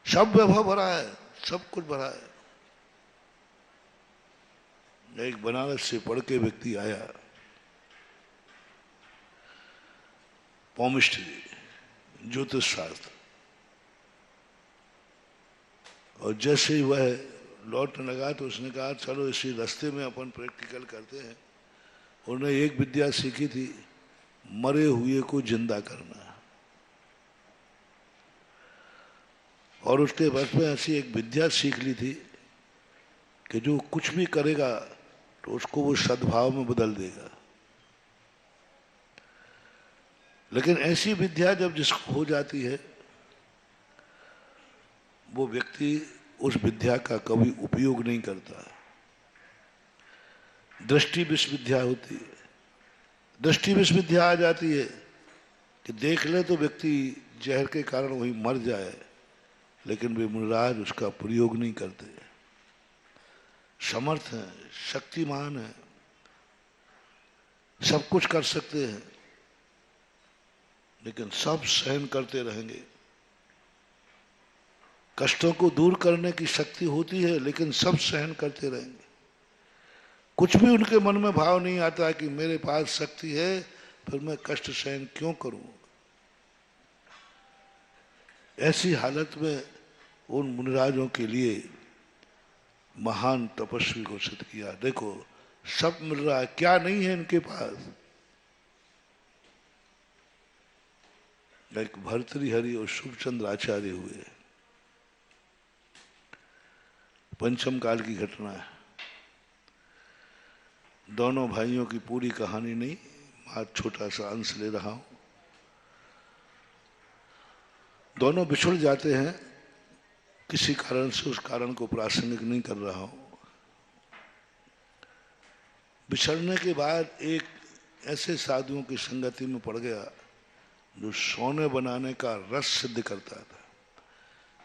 सब वैभव भरा है, सब कुछ भरा है। एक बनारस से पढ़ के व्यक्ति आया, पॉमिस्ट्री, ज्योतिष शास्त्र, और जैसे ही वह लौटने लगा तो उसने कहा चलो इसी रास्ते में अपन प्रैक्टिकल करते हैं। उन्होंने एक विद्या सीखी थी, मरे हुए को जिंदा करना, और उसके बस में ऐसी एक विद्या सीख ली थी कि जो कुछ भी करेगा तो उसको वो सद्भाव में बदल देगा। लेकिन ऐसी विद्या जब जिसको हो जाती है, वो व्यक्ति उस विद्या का कभी उपयोग नहीं करता। दृष्टि विश्वविद्या होती है, दृष्टि विश्वविद्या आ जाती है कि देख ले तो व्यक्ति जहर के कारण वही मर जाए, लेकिन वे मुनिराज उसका प्रयोग नहीं करते। समर्थ हैं, शक्तिमान हैं, सब कुछ कर सकते हैं, लेकिन सब सहन करते रहेंगे। कष्टों को दूर करने की शक्ति होती है, लेकिन सब सहन करते रहेंगे। कुछ भी उनके मन में भाव नहीं आता कि मेरे पास शक्ति है, फिर मैं कष्ट सहन क्यों करूं। ऐसी हालत में उन मुनिराजों के लिए महान तपस्वी घोषित किया। देखो सब मिल रहा है, क्या नहीं है इनके पास। एक भर्तृहरि और शुभचंद्र आचार्य हुए, पंचम काल की घटना है। दोनों भाइयों की पूरी कहानी नहीं, आज छोटा सा अंश ले रहा हूं। दोनों बिछुड़ जाते हैं किसी कारण से, उस कारण को प्रासंगिक नहीं कर रहा हूं। बिछड़ने के बाद एक ऐसे साधुओं की संगति में पड़ गया जो सोने बनाने का रस सिद्ध करता था।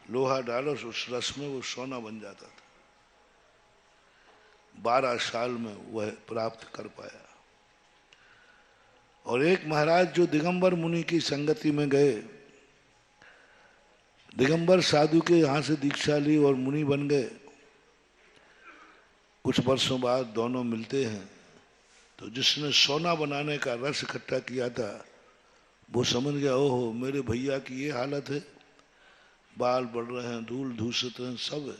लोहा डालो उस रस में वो सोना बन जाता था। 12 साल में वह प्राप्त कर पाया। और एक महाराज जो दिगंबर मुनि की संगति में गए, दिगंबर साधु के यहां से दीक्षा ली और मुनि बन गए। कुछ वर्षों बाद दोनों मिलते हैं, तो जिसने सोना बनाने का रस इकट्ठा किया था वो समझ गया, ओहो मेरे भैया की ये हालत है, बाल बढ़ रहे हैं, धूल धूसत हैं, सब है।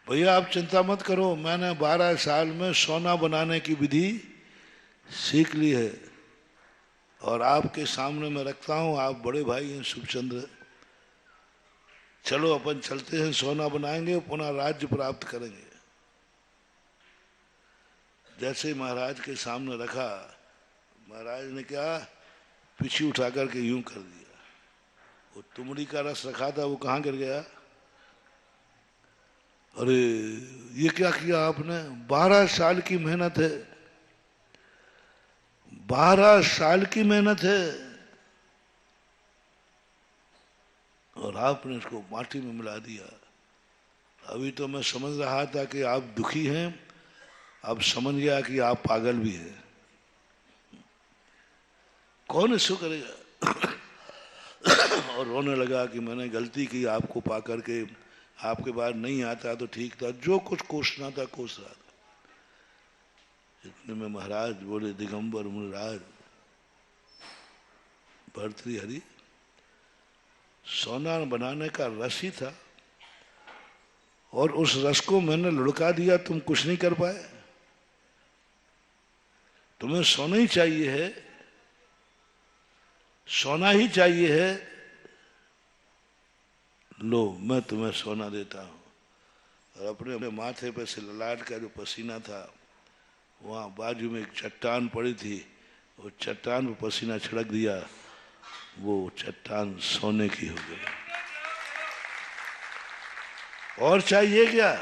भैया आप चिंता मत करो, मैंने 12 साल में सोना बनाने की विधि सीख ली है और आपके सामने मैं रखता हूं। आप बड़े भाई हैं शुभचंद्र, चलो अपन चलते हैं, सोना बनाएंगे, पुनः राज्य प्राप्त करेंगे। जैसे ही महाराज के सामने रखा, महाराज ने क्या पीछे उठा करके यूं कर दिया। वो तुमड़ी का रस रखा था वो कहाँ गिर गया। अरे ये क्या किया आपने, 12 साल की मेहनत है, 12 साल की मेहनत है, और आपने इसको माटी में मिला दिया। अभी तो मैं समझ रहा था कि आप दुखी हैं, अब समझ गया कि आप पागल भी हैं। कौन इसको करेगा। और रोने लगा कि मैंने गलती की, आपको पा करके आपके बाद नहीं आता तो ठीक था, जो कुछ कोसना था कोस रहा था। इतने में महाराज बोले, दिगंबर मुनिराज, भर्तृहरि, सोना बनाने का रस ही था और उस रस को मैंने लुढ़का दिया, तुम कुछ नहीं कर पाए। तुम्हें सोना ही चाहिए है, सोना ही चाहिए है, लो मैं तुम्हें सोना देता हूं। और अपने माथे पे से ललाट का जो पसीना था, वहां बाजू में एक चट्टान पड़ी थी, वो चट्टान पे पसीना छिड़क दिया, वो चट्टान सोने की हो गई। और चाहिए क्या।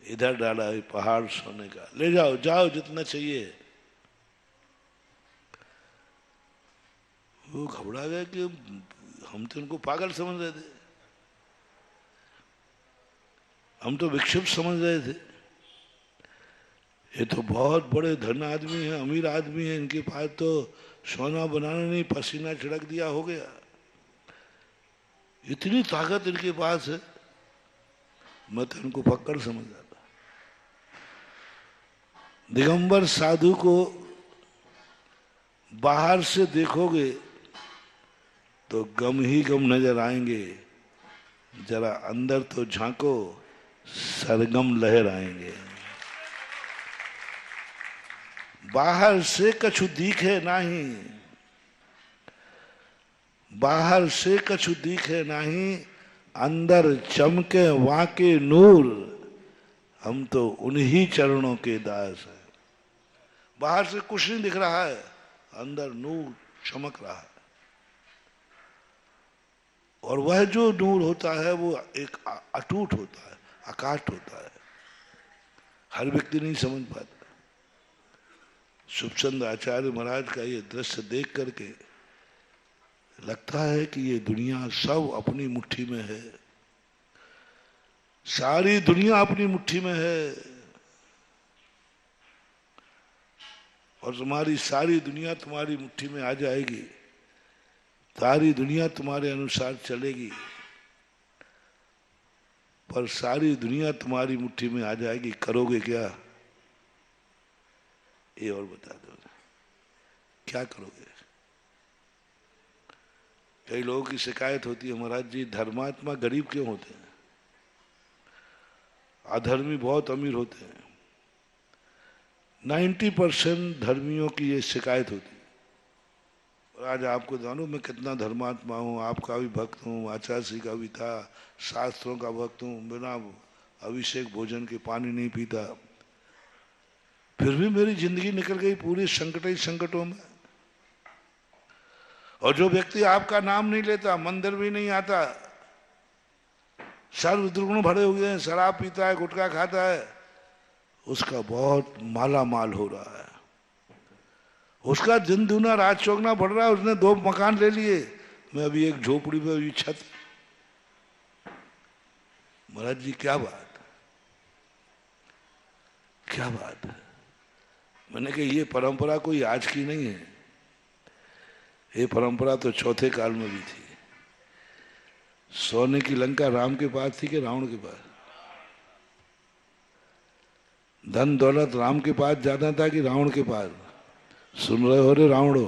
इधर डाला है पहाड़ सोने का, ले जाओ, जाओ जितना चाहिए। वो घबरा गया कि हम तो इनको पागल समझ रहे थे, हम तो विक्षिप्त समझ रहे थे। ये तो बहुत बड़े धन आदमी हैं, अमीर आदमी हैं, इनके पास तो सोना बनाना नहीं, पसीना छिड़क दिया हो गया, इतनी ताकत इनके पास है। मैं तो इनको फक्कड़ समझता था। दिगंबर साधु को बाहर से देखोगे तो गम ही गम नजर आएंगे, जरा अंदर तो झांको सरगम लहर आएंगे। बाहर से कछु दिखे नहीं, बाहर से कछु दिखे नहीं, अंदर चमके वाके नूर, हम तो उन्हीं चरणों के दास हैं। बाहर से कुछ नहीं दिख रहा है, अंदर नूर चमक रहा है। और वह जो नूर होता है वो एक अटूट होता है, अकाट होता है, हर व्यक्ति नहीं समझ पाता। सुखचंद आचार्य महाराज का ये दृश्य देख करके लगता है कि ये दुनिया सब अपनी मुट्ठी में है, सारी दुनिया अपनी मुट्ठी में है, और तुम्हारी सारी दुनिया तुम्हारी मुट्ठी में आ जाएगी, सारी दुनिया तुम्हारे अनुसार चलेगी, पर सारी दुनिया तुम्हारी मुट्ठी में आ जाएगी, करोगे क्या? ये और बता दो, क्या करोगे? कई लोगों की शिकायत होती है, महाराज जी धर्मात्मा गरीब क्यों होते हैं, अधर्मी बहुत अमीर होते हैं। 90% धर्मियों की ये शिकायत होती है। और आज आपको जानूं मैं कितना धर्मात्मा हूँ, आपका भी भक्त हूँ, आचार्य का भी था, शास्त्रों का भक्त हूँ, बिना अभिषेक भोजन के पानी नहीं पीता, फिर भी मेरी जिंदगी निकल गई पूरे संकटों में। और जो व्यक्ति आपका नाम नहीं लेता, मंदिर भी नहीं आता, सर्व दुर्गुण भरे हुए हैं, शराब पीता है, गुटखा खाता है, उसका बहुत माला माल हो रहा है, उसका दिन दूना रात चौगना बढ़ रहा है, उसने 2 मकान ले लिए, मैं अभी एक झोपड़ी में, अभी छत। महाराज जी क्या बात, क्या बात है? मैंने कहा ये परंपरा कोई आज की नहीं है, ये परंपरा तो चौथे काल में भी थी। सोने की लंका राम के पास थी कि रावण के पास? धन दौलत राम के पास ज्यादा था कि रावण के पास? सुन रहे हो रे रावणो,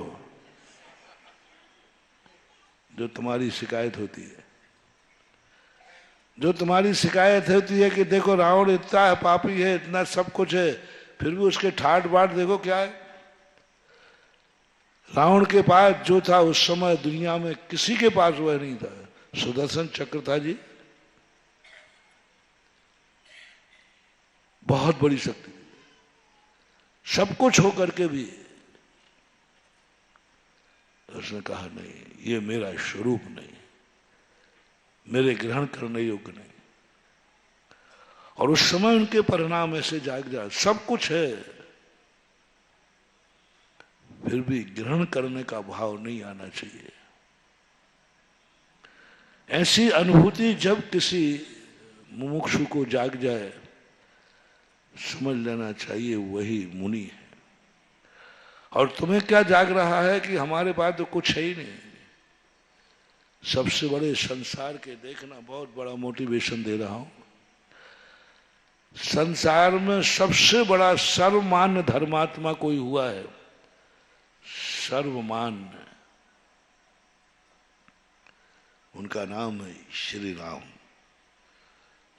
जो तुम्हारी शिकायत होती है, जो तुम्हारी शिकायत होती है कि देखो रावण इतना है, पापी है, इतना सब कुछ है, फिर भी उसके ठाट बाट देखो क्या है। रावण के पास जो था उस समय दुनिया में किसी के पास वह नहीं था, सुदर्शन चक्र था जी, बहुत बड़ी शक्ति, सब कुछ होकर के भी उसने कहा नहीं, ये मेरा स्वरूप नहीं, मेरे ग्रहण करने योग्य नहीं। और उस समय उनके परिणाम ऐसे जाग जाए, सब कुछ है, फिर भी ग्रहण करने का भाव नहीं आना चाहिए। ऐसी अनुभूति जब किसी मुमुक्षु को जाग जाए, समझ लेना चाहिए वही मुनि है। और तुम्हें क्या जाग रहा है कि हमारे पास तो कुछ है ही नहीं, सबसे बड़े संसार के देखना, बहुत बड़ा मोटिवेशन दे रहा हूं। संसार में सबसे बड़ा सर्वमान्य धर्मात्मा कोई हुआ है, सर्वमान्य, उनका नाम है श्री राम।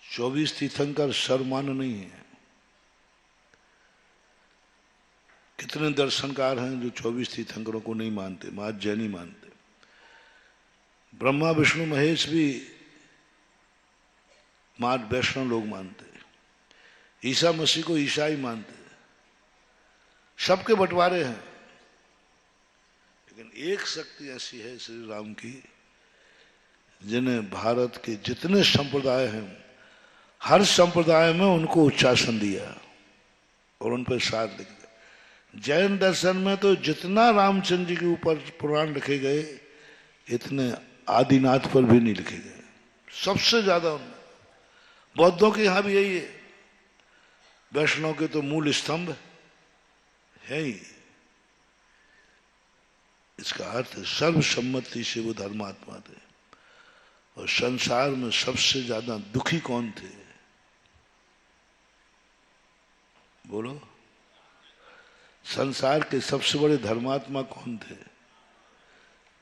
24 तीर्थंकर सर्वमान्य नहीं है। कितने दर्शनकार हैं जो 24 तीर्थंकरों को नहीं मानते, महाराज जैन ही मानते। ब्रह्मा विष्णु महेश भी महाराज वैष्णव लोग मानते, ईसा मसीह को ईसाई मानते, सबके बंटवारे हैं। लेकिन एक शक्ति ऐसी है श्री राम की, जिन्हें भारत के जितने संप्रदाय हैं, हर संप्रदाय में उनको उच्चासन दिया और उन पर सार लिख दिया। जैन दर्शन में तो जितना रामचंद्र जी के ऊपर पुराण लिखे गए, इतने आदिनाथ पर भी नहीं लिखे गए, सबसे ज्यादा उनमें। बौद्धों के यहां भी यही है, वैष्णव के तो मूल स्तंभ है ही। इसका अर्थ सर्वसम्मति से वो धर्मात्मा थे। और संसार में सबसे ज्यादा दुखी कौन थे? बोलो, संसार के सबसे बड़े धर्मात्मा कौन थे?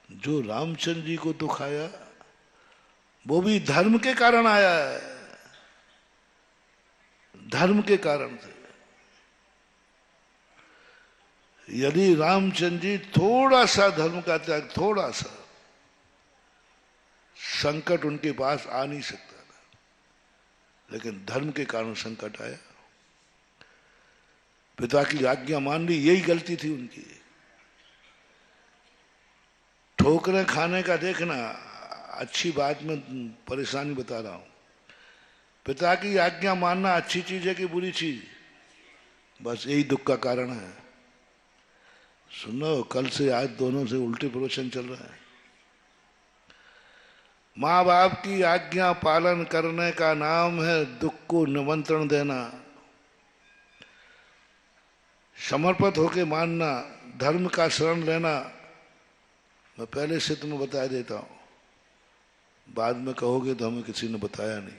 जो रामचंद्र जी को दुख आया वो भी धर्म के कारण आया है, धर्म के कारण से। यदि रामचंद्र जी थोड़ा सा धर्म का त्याग, थोड़ा सा, संकट उनके पास आ नहीं सकता था, लेकिन धर्म के कारण संकट आया। पिता की आज्ञा मान ली, यही गलती थी उनकी। ठोकरें खाने का देखना, अच्छी बात में परेशानी बता रहा हूं। पिता की आज्ञा मानना अच्छी चीज है कि बुरी चीज? बस यही दुख का कारण है। सुनो, कल से आज दोनों से उल्टे प्रवचन चल रहा है। माँ बाप की आज्ञा पालन करने का नाम है दुख को निमंत्रण देना, समर्पित होके मानना, धर्म का शरण लेना। मैं पहले से तुम्हें बता देता हूं, बाद में कहोगे तो हमें किसी ने बताया नहीं।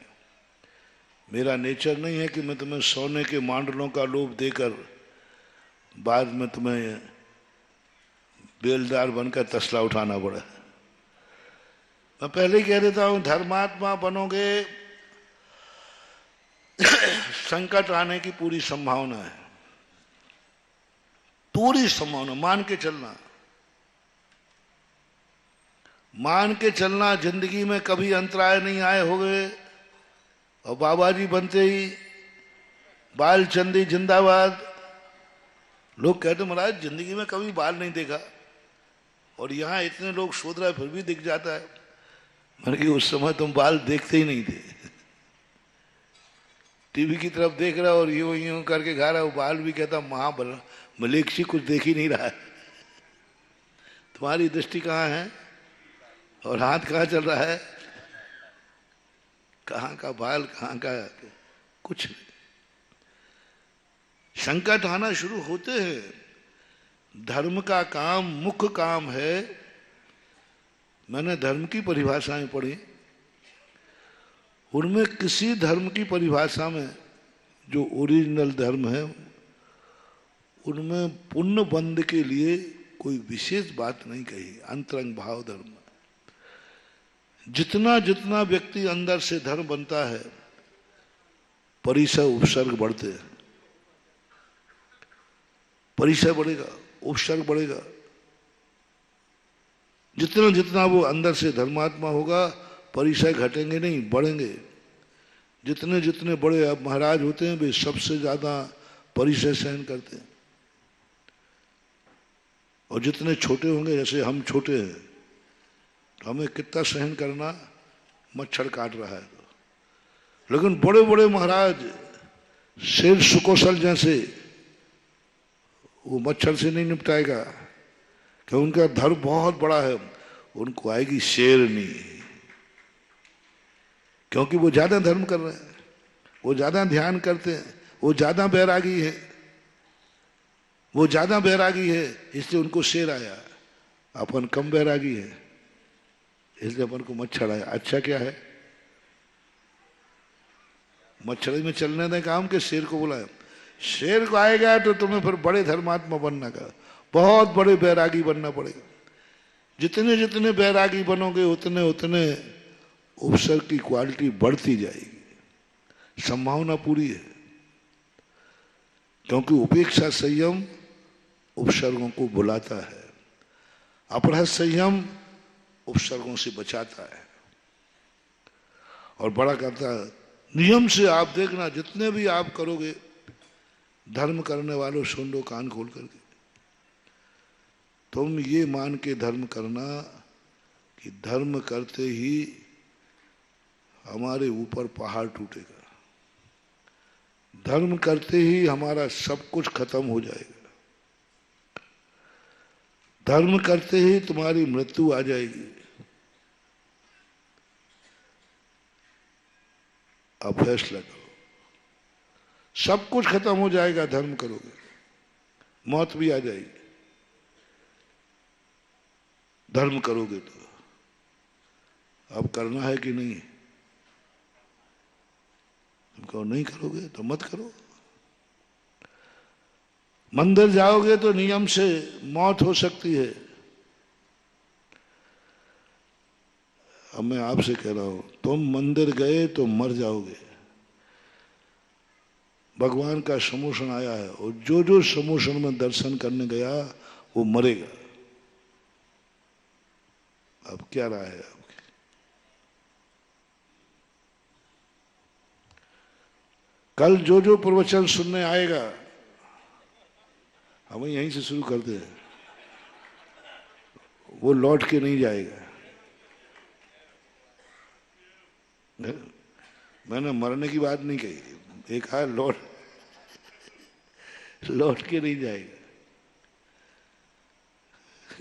मेरा नेचर नहीं है कि मैं तुम्हें सोने के मांडलों का लोभ देकर बाद में तुम्हें बेलदार बनकर तसला उठाना पड़े। मैं पहले ही कह देता हूं, धर्मात्मा बनोगे संकट आने की पूरी संभावना है, पूरी संभावना। मान के चलना, मान के चलना। जिंदगी में कभी अंतराय नहीं आए होंगे, और बाबा जी बनते ही बालचंदी जिंदाबाद। लोग कहते महाराज जिंदगी में कभी बाल नहीं देखा, और यहां इतने लोग शोध रहे फिर भी दिख जाता है। मैंने कि उस समय तुम बाल देखते ही नहीं थे, टीवी की तरफ देख रहा और यूं यूं करके गा रहा, वो बाल भी कहता महाबल मलेक्षी कुछ देख ही नहीं रहा है। तुम्हारी दृष्टि कहाँ है और हाथ कहाँ चल रहा है? कहाँ का बाल, कहाँ का कुछ नहीं। संकट आना शुरू होते हैं। धर्म का काम मुख्य काम है। मैंने धर्म की परिभाषाएं पढ़ी, उनमें किसी धर्म की परिभाषा में जो ओरिजिनल धर्म है उनमें पुण्य बंध के लिए कोई विशेष बात नहीं कही। अंतरंग भाव धर्म, जितना जितना व्यक्ति अंदर से धर्म बनता है, परिसर उपसर्ग बढ़ते हैं। परिसर बढ़ेगा, उपसर्ग बढ़ेगा। जितना जितना वो अंदर से धर्मात्मा होगा, परिसर घटेंगे नहीं, बढ़ेंगे। जितने जितने बड़े अब महाराज होते हैं, वे सबसे ज्यादा परिसर सहन करते हैं। और जितने छोटे होंगे, जैसे हम छोटे हैं, तो हमें कितना सहन करना, मच्छर काट रहा है तो। लेकिन बड़े बड़े महाराज शेर सुकौशल जैसे, वो मच्छर से नहीं निपटाएगा कि उनका धर्म बहुत बड़ा है, उनको आएगी शेरनी, क्योंकि वो ज्यादा धर्म कर रहे हैं, वो ज्यादा ध्यान करते हैं, वो ज्यादा बैरागी है, वो ज्यादा बैरागी है, इसलिए उनको शेर आया। अपन कम बैरागी है, इसलिए अपन को मच्छर आया। अच्छा क्या है, मच्छर में चलने दें काम के शेर को बुलाया। शेर को आएगा तो तुम्हें फिर बड़े धर्मात्मा बनना का, बहुत बड़े बैरागी बनना पड़ेगा। जितने जितने बैरागी बनोगे उतने उतने उपसर्ग की क्वालिटी बढ़ती जाएगी। संभावना पूरी है, क्योंकि उपेक्षा संयम उपसर्गों को बुलाता है, अपराध संयम उपसर्गों से बचाता है और बड़ा करता है। नियम से आप देखना, जितने भी आप करोगे, धर्म करने वालों सुन लो कान खोल करके, तुम ये मान के धर्म करना कि धर्म करते ही हमारे ऊपर पहाड़ टूटेगा, धर्म करते ही हमारा सब कुछ खत्म हो जाएगा, धर्म करते ही तुम्हारी मृत्यु आ जाएगी। अब फैसला करो, सब कुछ खत्म हो जाएगा धर्म करोगे, मौत भी आ जाएगी। धर्म करोगे तो अब करना है कि नहीं? तुम कहो नहीं करोगे तो मत करो। मंदिर जाओगे तो नियम से मौत हो सकती है। अब मैं आपसे कह रहा हूं, तुम मंदिर गए तो मर जाओगे। भगवान का समोषण आया है और जो जो समोषण में दर्शन करने गया वो मरेगा। अब क्या राय है आपकी? कल जो जो प्रवचन सुनने आएगा, हम यहीं से शुरू करते हैं, वो लौट के नहीं जाएगा। मैंने मरने की बात नहीं कही, एक है लौट के नहीं जाएगा।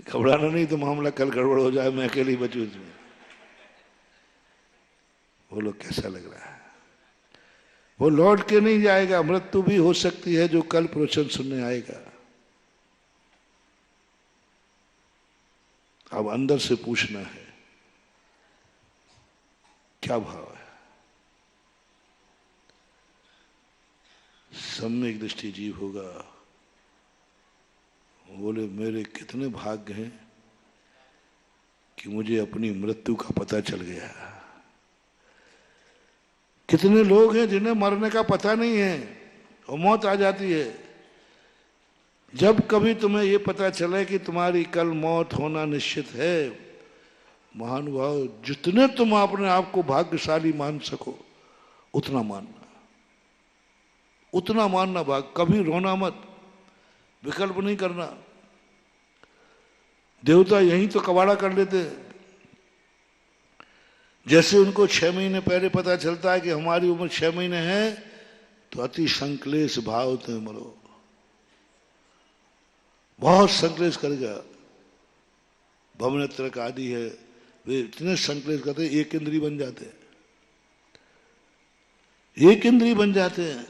घबराना नहीं तो मामला कल गड़बड़ हो जाए, मैं अकेले ही बचूं इसमें। बोलो कैसा लग रहा है? वो लौट के नहीं जाएगा। मृत्यु भी हो सकती है जो कल प्रवचन सुनने आएगा। अब अंदर से पूछना है क्या भाव है। सम्यक दृष्टि जीव होगा। बोले मेरे कितने भाग्य हैं कि मुझे अपनी मृत्यु का पता चल गया। कितने लोग हैं जिन्हें मरने का पता नहीं है और मौत आ जाती है। जब कभी तुम्हें यह पता चले कि तुम्हारी कल मौत होना निश्चित है, महानुभाव जितने तुम अपने आप को भाग्यशाली मान सको उतना मानना, उतना मानना। कभी रोना मत, विकल्प नहीं करना। देवता यहीं तो कबाड़ा कर लेते हैं। जैसे उनको 6 महीने पहले पता चलता है कि हमारी उम्र 6 महीने है, तो अति संक्लेश भाव से मरो। बहुत संक्लेश करेगा। भवनेत्र का आदि है, वे इतने संक्लेश करते हैं, एक इंद्री बन जाते हैं, एक इंद्री बन जाते हैं।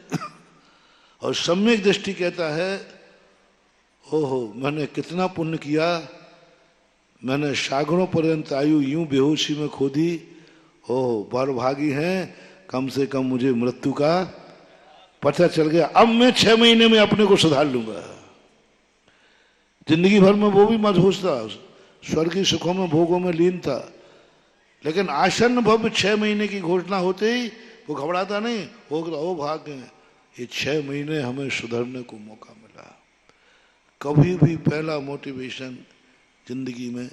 और सम्यक दृष्टि कहता है, ओहो मैंने कितना पुण्य किया, मैंने सागरों पर्यंत आयु यूं बेहोशी में खो दी। ओहो बड़भागी हैं, कम से कम मुझे मृत्यु का पता चल गया। अब मैं 6 महीने में अपने को सुधार लूंगा। जिंदगी भर में वो भी मदहोश था, स्वर्गीय सुखों में भोगों में लीन था, लेकिन आसन्न भव 6 महीने की घोषणा होते ही वो घबराता नहीं। ओ भाग्य है, ये 6 महीने हमें सुधरने को मौका मिला। कभी भी पहला मोटिवेशन जिंदगी में,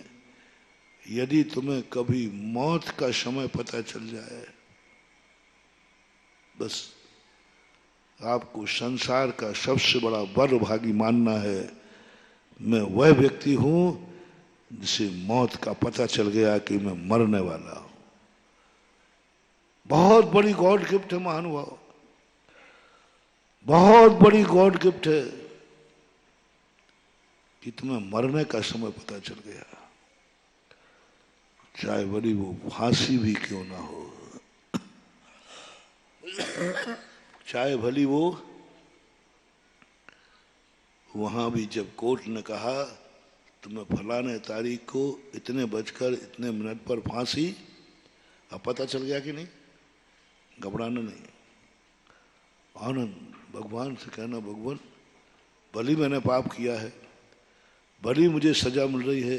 यदि तुम्हें कभी मौत का समय पता चल जाए, बस आपको संसार का सबसे बड़ा बड़भागी मानना है। मैं वह व्यक्ति हूं जिसे मौत का पता चल गया कि मैं मरने वाला हूं। बहुत बड़ी गॉड गिफ्ट है महानुभाव, बहुत बड़ी गॉड गिफ्ट है कि तुम्हें मरने का समय पता चल गया। चाहे बड़ी वो फांसी भी क्यों ना हो, चाहे भली वो, वहां भी जब कोर्ट ने कहा तुम्हें फलाने तारीख को इतने बजकर इतने मिनट पर फांसी, अब पता चल गया कि नहीं, घबराना नहीं, आनंद भगवान से कहना, भगवान भली मैंने पाप किया है, भली मुझे सजा मिल रही है,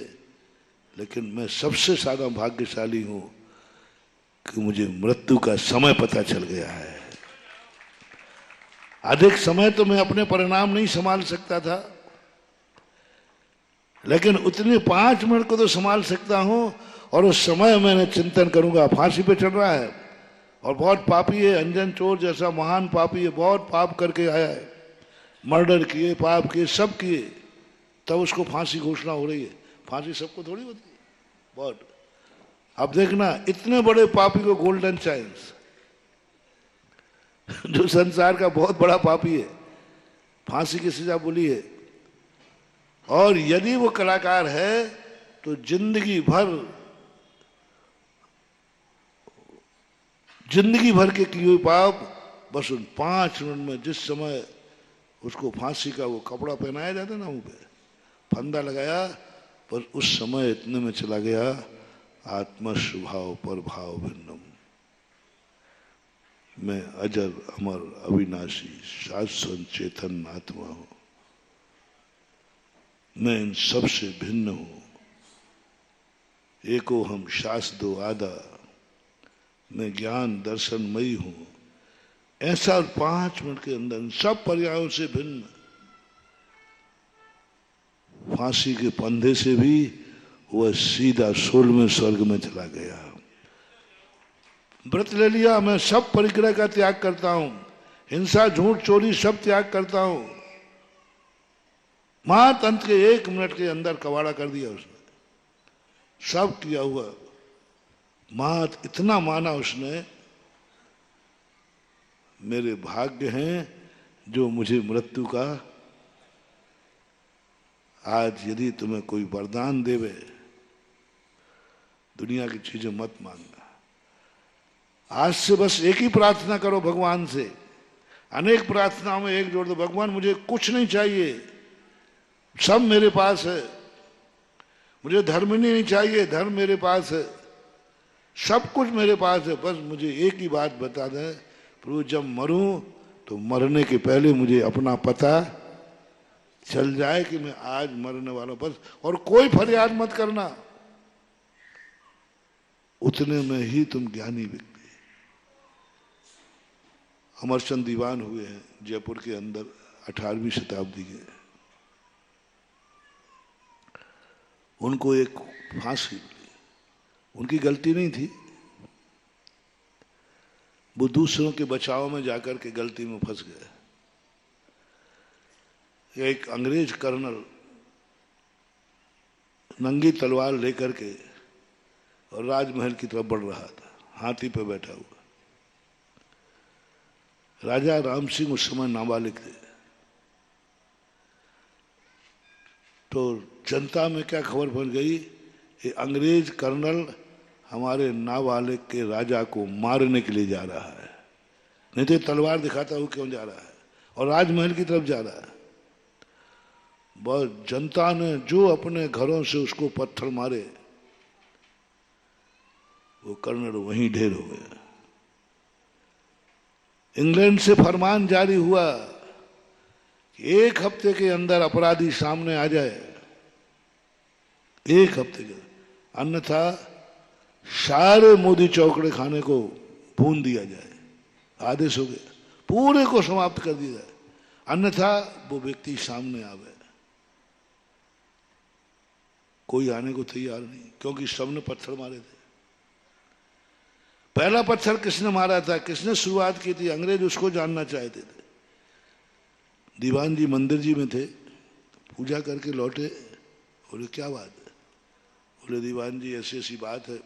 लेकिन मैं सबसे ज्यादा भाग्यशाली हूं कि मुझे मृत्यु का समय पता चल गया है। अधिक समय तो मैं अपने परिणाम नहीं संभाल सकता था, लेकिन उतने 5 मिनट को तो संभाल सकता हूं। और उस समय मैंने चिंतन करूंगा, फांसी पे चढ़ रहा है और बहुत पापी है, अंजन चोर जैसा महान पापी है, बहुत पाप करके आया है, मर्डर किए, पाप किए, सब किए, तब उसको फांसी घोषणा हो रही है। फांसी सबको थोड़ी होती है, बहुत। अब देखना, इतने बड़े पापी को गोल्डन चांस, जो संसार का बहुत बड़ा पापी है, फांसी की सजा बोली है। और यदि वो कलाकार है तो जिंदगी भर के किए हुए पाप बस उन 5 मिनट में, जिस समय उसको फांसी का वो कपड़ा पहनाया जाता ना, मुंह पे फंदा लगाया, पर उस समय इतने में चला गया। आत्मा स्वभाव पर भाव भिन्नम, मैं अजर अमर अविनाशी शाश्वत चेतन आत्मा हूं। मैं इन सब से भिन्न हूं। एको हम शास दो आदा, मैं ज्ञान दर्शनमयी हूं। ऐसा 5 मिनट के अंदर सब पर्यायों से भिन्न, फांसी के फंदे से भी वह सीधा 16वें स्वर्ग में चला गया। व्रत ले लिया, मैं सब परिग्रह का त्याग करता हूं, हिंसा झूठ चोरी सब त्याग करता हूं। मात अंत के 1 मिनट के अंदर कवाड़ा कर दिया उसने, सब किया हुआ। मात इतना माना उसने, मेरे भाग्य हैं जो मुझे मृत्यु का, आज यदि तुम्हें कोई वरदान देवे, दुनिया की चीजें मत मांगना। आज से बस एक ही प्रार्थना करो भगवान से, अनेक प्रार्थनाओं में एक जोड़ दो, भगवान मुझे कुछ नहीं चाहिए, सब मेरे पास है। मुझे धर्म नहीं चाहिए, धर्म मेरे पास है, सब कुछ मेरे पास है। बस मुझे एक ही बात बता दें, प्रभु जब मरूं तो मरने के पहले मुझे अपना पता चल जाए कि मैं आज मरने वाला हूं, बस। और कोई फरियाद मत करना, उतने में ही तुम ज्ञानी व्यक्ति। अमरचंद दीवान हुए हैं जयपुर के अंदर 18वीं शताब्दी के। उनको एक फांसी मिली, उनकी गलती नहीं थी, वो दूसरों के बचाव में जाकर के गलती में फंस गए। एक अंग्रेज कर्नल नंगी तलवार लेकर के और राजमहल की तरफ बढ़ रहा था, हाथी पे बैठा हुआ। राजा राम सिंह उस समय नाबालिग थे। तो जनता में क्या खबर फैल गई, ये अंग्रेज कर्नल हमारे नाबालिग के राजा को मारने के लिए जा रहा है। नहीं तो तलवार दिखाता हुआ क्यों जा रहा है, और राजमहल की तरफ जा रहा है। बहुत जनता ने जो अपने घरों से उसको पत्थर मारे, वो कर्नल वहीं ढेर हो गया। इंग्लैंड से फरमान जारी हुआ कि 1 हफ्ते के अंदर अपराधी सामने आ जाए, 1 हफ्ते के, अन्यथा सारे मोदी चौकड़े खाने को भून दिया जाए। आदेश हो गया, पूरे को समाप्त कर दिया जाए, अन्यथा वो व्यक्ति सामने आवे। कोई आने को तैयार नहीं, क्योंकि सबने पत्थर मारे थे। पहला पत्थर किसने मारा था, किसने शुरुआत की थी, अंग्रेज उसको जानना चाहते थे। दीवान जी मंदिर जी में थे, पूजा करके लौटे, बोले क्या बात है? बोले दीवान जी ऐसी ऐसी बात है,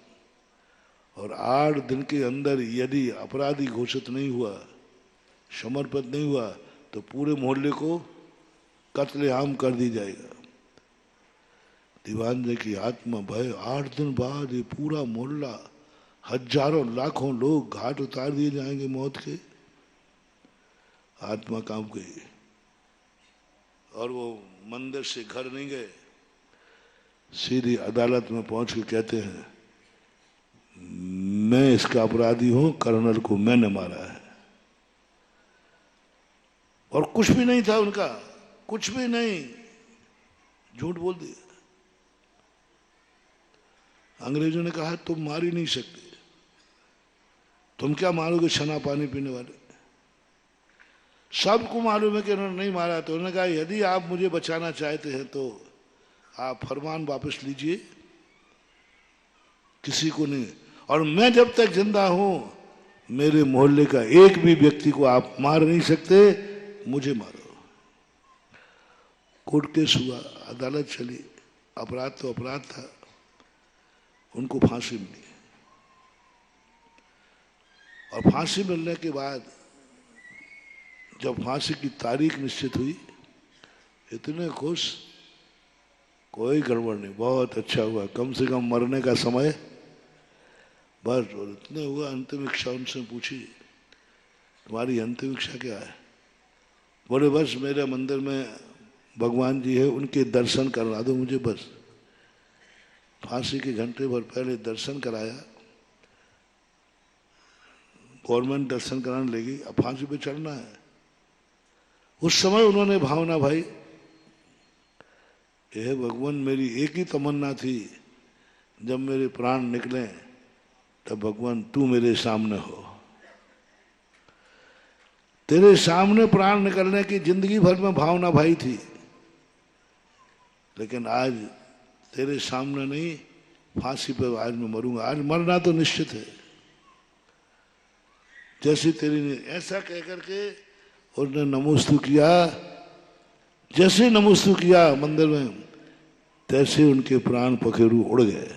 और 8 दिन के अंदर यदि अपराधी घोषित नहीं हुआ, समर्पित नहीं हुआ, तो पूरे मोहल्ले को कत्लेआम कर दी जाएगा। दीवान जी की आत्मा भय, 8 दिन बाद ये पूरा मोहल्ला, हजारों लाखों लोग घाट उतार दिए जाएंगे मौत के। आत्मा कांप गई, और वो मंदिर से घर नहीं गए, सीधी अदालत में पहुंच के कहते हैं मैं इसका अपराधी हूं, कर्नल को मैंने मारा है। और कुछ भी नहीं था उनका, कुछ भी नहीं, झूठ बोल दिया। अंग्रेजों ने कहा तुम मार ही नहीं सकते, तुम क्या मारोगे छना पानी पीने वाले। सबको मालूम है कि उन्होंने नहीं मारा। तो उन्होंने कहा यदि आप मुझे बचाना चाहते हैं तो आप फरमान वापस लीजिए, किसी को नहीं, और मैं जब तक जिंदा हूं मेरे मोहल्ले का एक भी व्यक्ति को आप मार नहीं सकते, मुझे मारो। कोर्ट केस हुआ, अदालत चली, अपराध तो अपराध था, उनको फांसी मिली। और फांसी मिलने के बाद जब फांसी की तारीख निश्चित हुई, इतने खुश, कोई गड़बड़ नहीं, बहुत अच्छा हुआ, कम से कम मरने का समय बस। और इतने हुआ, अंतिम इच्छा उनसे पूछी तुम्हारी अंतिम इच्छा क्या है? बोले बस मेरे मंदिर में भगवान जी है, उनके दर्शन करवा दो मुझे बस। फांसी के घंटे भर पहले दर्शन कराया, गवर्नमेंट दर्शन कराने लगी, अब फांसी पे चढ़ना है। उस समय उन्होंने भावना भाई हे भगवान, मेरी एक ही तमन्ना थी, जब मेरे प्राण निकले तब भगवान तू मेरे सामने हो। तेरे सामने प्राण निकलने की जिंदगी भर में भावना भाई थी, लेकिन आज तेरे सामने नहीं, फांसी पर आज मैं मरूंगा। आज मरना तो निश्चित है। जैसे तेरी ने ऐसा कह करके उसने नमोस्तु किया, जैसे नमोस्तु किया मंदिर में, तैसे उनके प्राण पखेरु उड़ गए।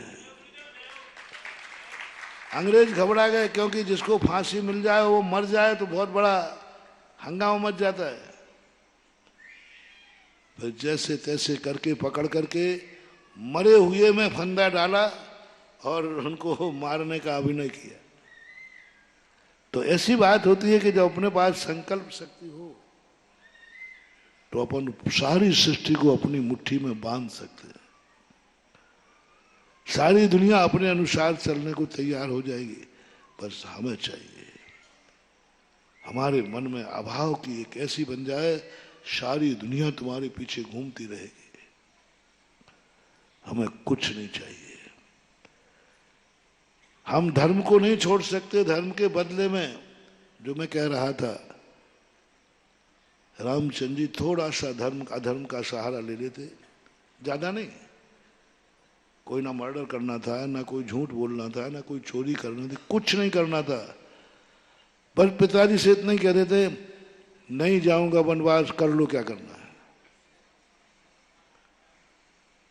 अंग्रेज घबरा गए, क्योंकि जिसको फांसी मिल जाए वो मर जाए तो बहुत बड़ा हंगामा मच जाता है। फिर जैसे तैसे करके पकड़ करके मरे हुए में फंदा डाला और उनको मारने का अभिनय किया। तो ऐसी बात होती है कि जब अपने पास संकल्प शक्ति हो तो अपन सारी सृष्टि को अपनी मुट्ठी में बांध सकते हैं। सारी दुनिया अपने अनुसार चलने को तैयार हो जाएगी, बस हमें चाहिए हमारे मन में अभाव की एक ऐसी बन जाए, सारी दुनिया तुम्हारे पीछे घूमती रहेगी। हमें कुछ नहीं चाहिए। हम धर्म को नहीं छोड़ सकते। धर्म के बदले में, जो मैं कह रहा था, रामचंद्र जी थोड़ा सा अधर्म का सहारा ले लेते, ज्यादा नहीं। कोई ना मर्डर करना था, ना कोई झूठ बोलना था, ना कोई चोरी करना थी, कुछ नहीं करना था। पर पिताजी से इतना ही कह देते, नहीं जाऊंगा वनवास, कर लो क्या करना है।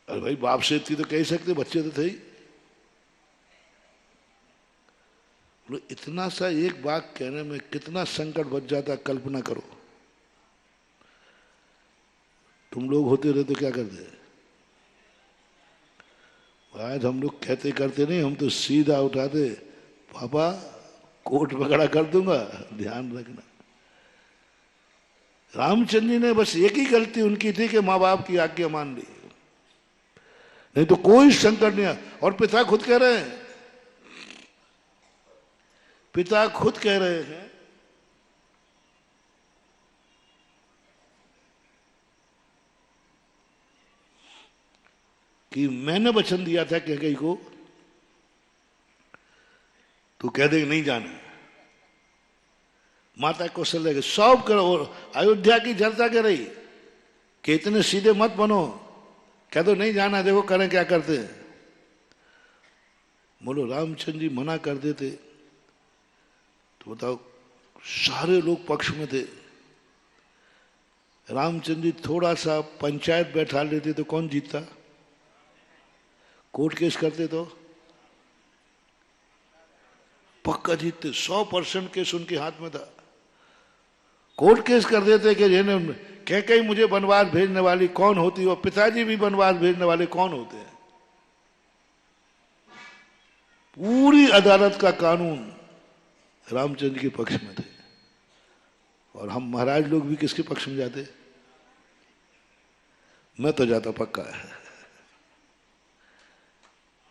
अरे भाई, बाप से इतनी तो कह सकते, बच्चे तो थे ही। इतना सा एक बात कहने में कितना संकट बच जाता, कल्पना करो। तुम लोग होते रहे तो क्या करते? आज हम लोग कहते करते नहीं, हम तो सीधा उठाते, पापा कोट पकड़ा कर दूंगा, ध्यान रखना। रामचंद्र जी ने बस एक ही गलती उनकी थी कि माँ बाप की आज्ञा मान ली, नहीं तो कोई संकट नहीं आया। और पिता खुद कह रहे हैं, पिता खुद कह रहे हैं कि मैंने वचन दिया था कैकेयी को, तू कह दे नहीं जाना। माता कौशल्या के सब करो, अयोध्या की जनता कह रही कि इतने सीधे मत बनो, कह दो नहीं जाना, देखो करें क्या करते हैं। बोलो रामचंद्र जी मना कर देते तो बताओ, सारे लोग पक्ष में थे। रामचंद्र जी थोड़ा सा पंचायत बैठा लेते तो कौन जीतता? कोर्ट केस करते तो पक्का जीतते। 100% केस उनके हाथ में था। कोर्ट केस कर देते कि कैकेयी मुझे वनवास भेजने वाली कौन होती है, और पिताजी भी वनवास भेजने वाले कौन होते हैं। पूरी अदालत का कानून रामचंद्र के पक्ष में थे। और हम महाराज लोग भी किसके पक्ष में जाते? मैं तो जाता पक्का है।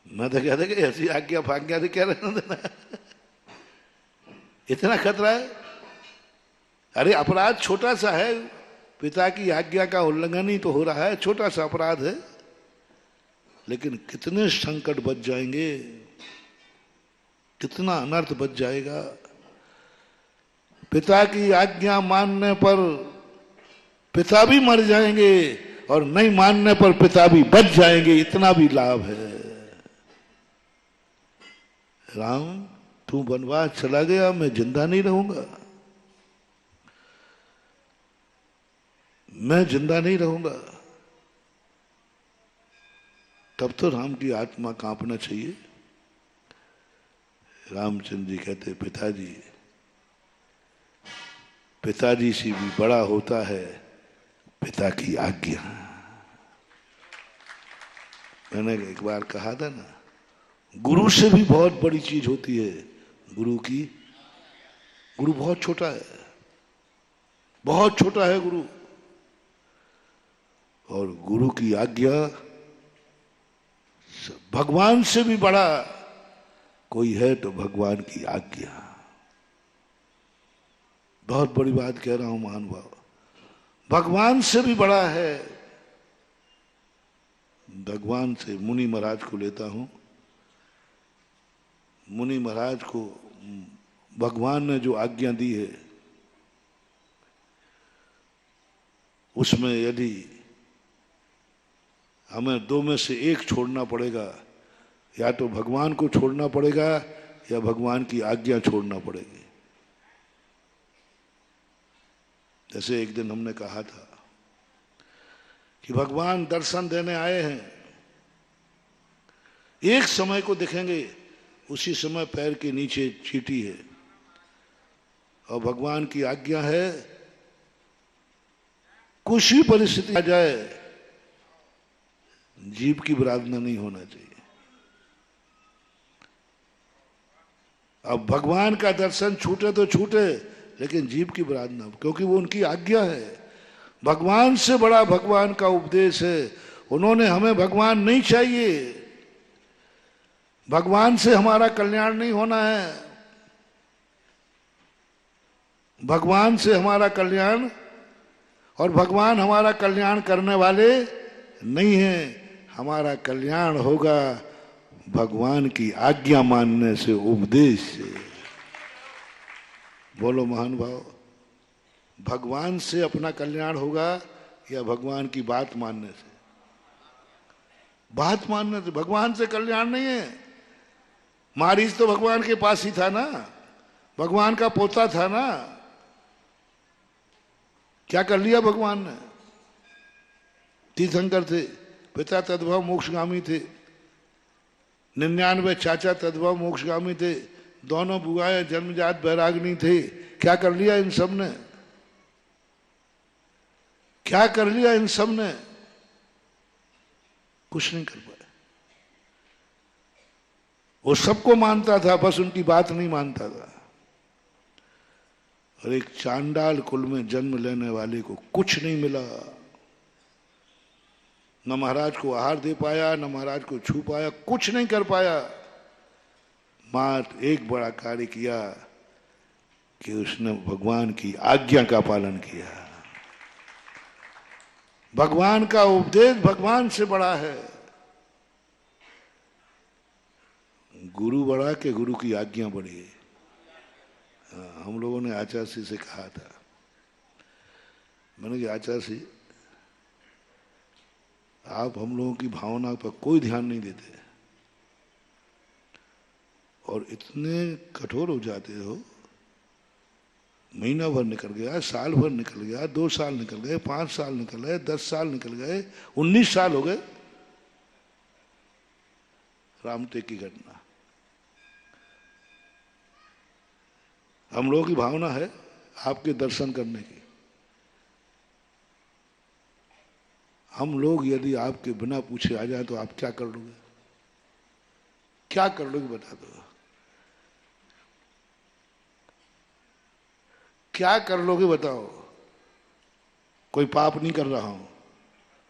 मैं तो कहता कि ऐसी आज्ञा फाज्ञा से क्या रहना देना, इतना खतरा है। अरे अपराध छोटा सा है, पिता की आज्ञा का उल्लंघन ही तो हो रहा है, छोटा सा अपराध है, लेकिन कितने संकट बच जाएंगे, कितना अनर्थ बच जाएगा। पिता की आज्ञा मानने पर पिता भी मर जाएंगे और नहीं मानने पर पिता भी बच जाएंगे, इतना भी लाभ है। राम, तू वनवास चला गया, मैं जिंदा नहीं रहूंगा, मैं जिंदा नहीं रहूंगा। तब तो राम की आत्मा कांपना चाहिए। रामचंद्र जी कहते, पिताजी, पिताजी से भी बड़ा होता है पिता की आज्ञा। मैंने एक बार कहा था ना, गुरु से भी बहुत बड़ी चीज होती है गुरु की। गुरु बहुत छोटा है, बहुत छोटा है गुरु, और गुरु की आज्ञा भगवान से भी बड़ा कोई है तो भगवान की आज्ञा। बहुत बड़ी बात कह रहा हूं महानुभाव, भगवान से भी बड़ा है भगवान से मुनि महाराज को लेता हूं। मुनि महाराज को भगवान ने जो आज्ञा दी है उसमें यदि हमें दो में से एक छोड़ना पड़ेगा, या तो भगवान को छोड़ना पड़ेगा या भगवान की आज्ञा छोड़ना पड़ेगी। जैसे एक दिन हमने कहा था कि भगवान दर्शन देने आए हैं, एक समय को दिखेंगे, उसी समय पैर के नीचे चींटी है और भगवान की आज्ञा है कुछ भी परिस्थिति आ जाए जीव की विराधना नहीं होना चाहिए। अब भगवान का दर्शन छूटे तो छूटे, लेकिन जीव की विराधना, क्योंकि वो उनकी आज्ञा है। भगवान से बड़ा भगवान का उपदेश है। उन्होंने हमें भगवान नहीं चाहिए, भगवान से हमारा कल्याण नहीं होना है, भगवान से हमारा कल्याण, और भगवान हमारा कल्याण करने वाले नहीं है। हमारा कल्याण होगा भगवान की आज्ञा मानने से, उपदेश से। बोलो महान भाव, भगवान से अपना कल्याण होगा या भगवान की बात मानने से? बात मानने से। भगवान से कल्याण नहीं है। मारीच तो भगवान के पास ही था ना, भगवान का पोता था ना। क्या कर लिया भगवान ने? तीर्थंकर थे, पिता तद्भव मोक्षगामी थे, 99 चाचा तद्भव मोक्षगामी थे, दोनों बुआएं जन्मजात बैरागनी थे। क्या कर लिया इन सब ने? क्या कर लिया इन सब ने? कुछ नहीं कर पाया। वो सबको मानता था, बस उनकी बात नहीं मानता था। और एक चांडाल कुल में जन्म लेने वाले को कुछ नहीं मिला। न महाराज को आहार दे पाया, न महाराज को छू पाया, कुछ नहीं कर पाया। मात्र एक बड़ा कार्य किया कि उसने भगवान की आज्ञा का पालन किया। भगवान का उपदेश भगवान से बड़ा है। गुरु बड़ा के गुरु की आज्ञा बड़ी है। हम लोगों ने आचार्य जी से कहा था, मैंने कहा आचार्य जी आप हम लोगों की भावना पर कोई ध्यान नहीं देते और इतने कठोर हो जाते हो। महीना भर निकल गया, साल भर निकल गया, 2 साल निकल गए, 5 साल निकल गए, 10 साल निकल गए, 19 साल हो गए। रामटेक की घटना, हम लोगों की भावना है आपके दर्शन करने की। हम लोग यदि आपके बिना पूछे आ जाए तो आप क्या कर लोगे? क्या कर लोगे बता दो। क्या कर लोगे बताओ? कोई पाप नहीं कर रहा हूं,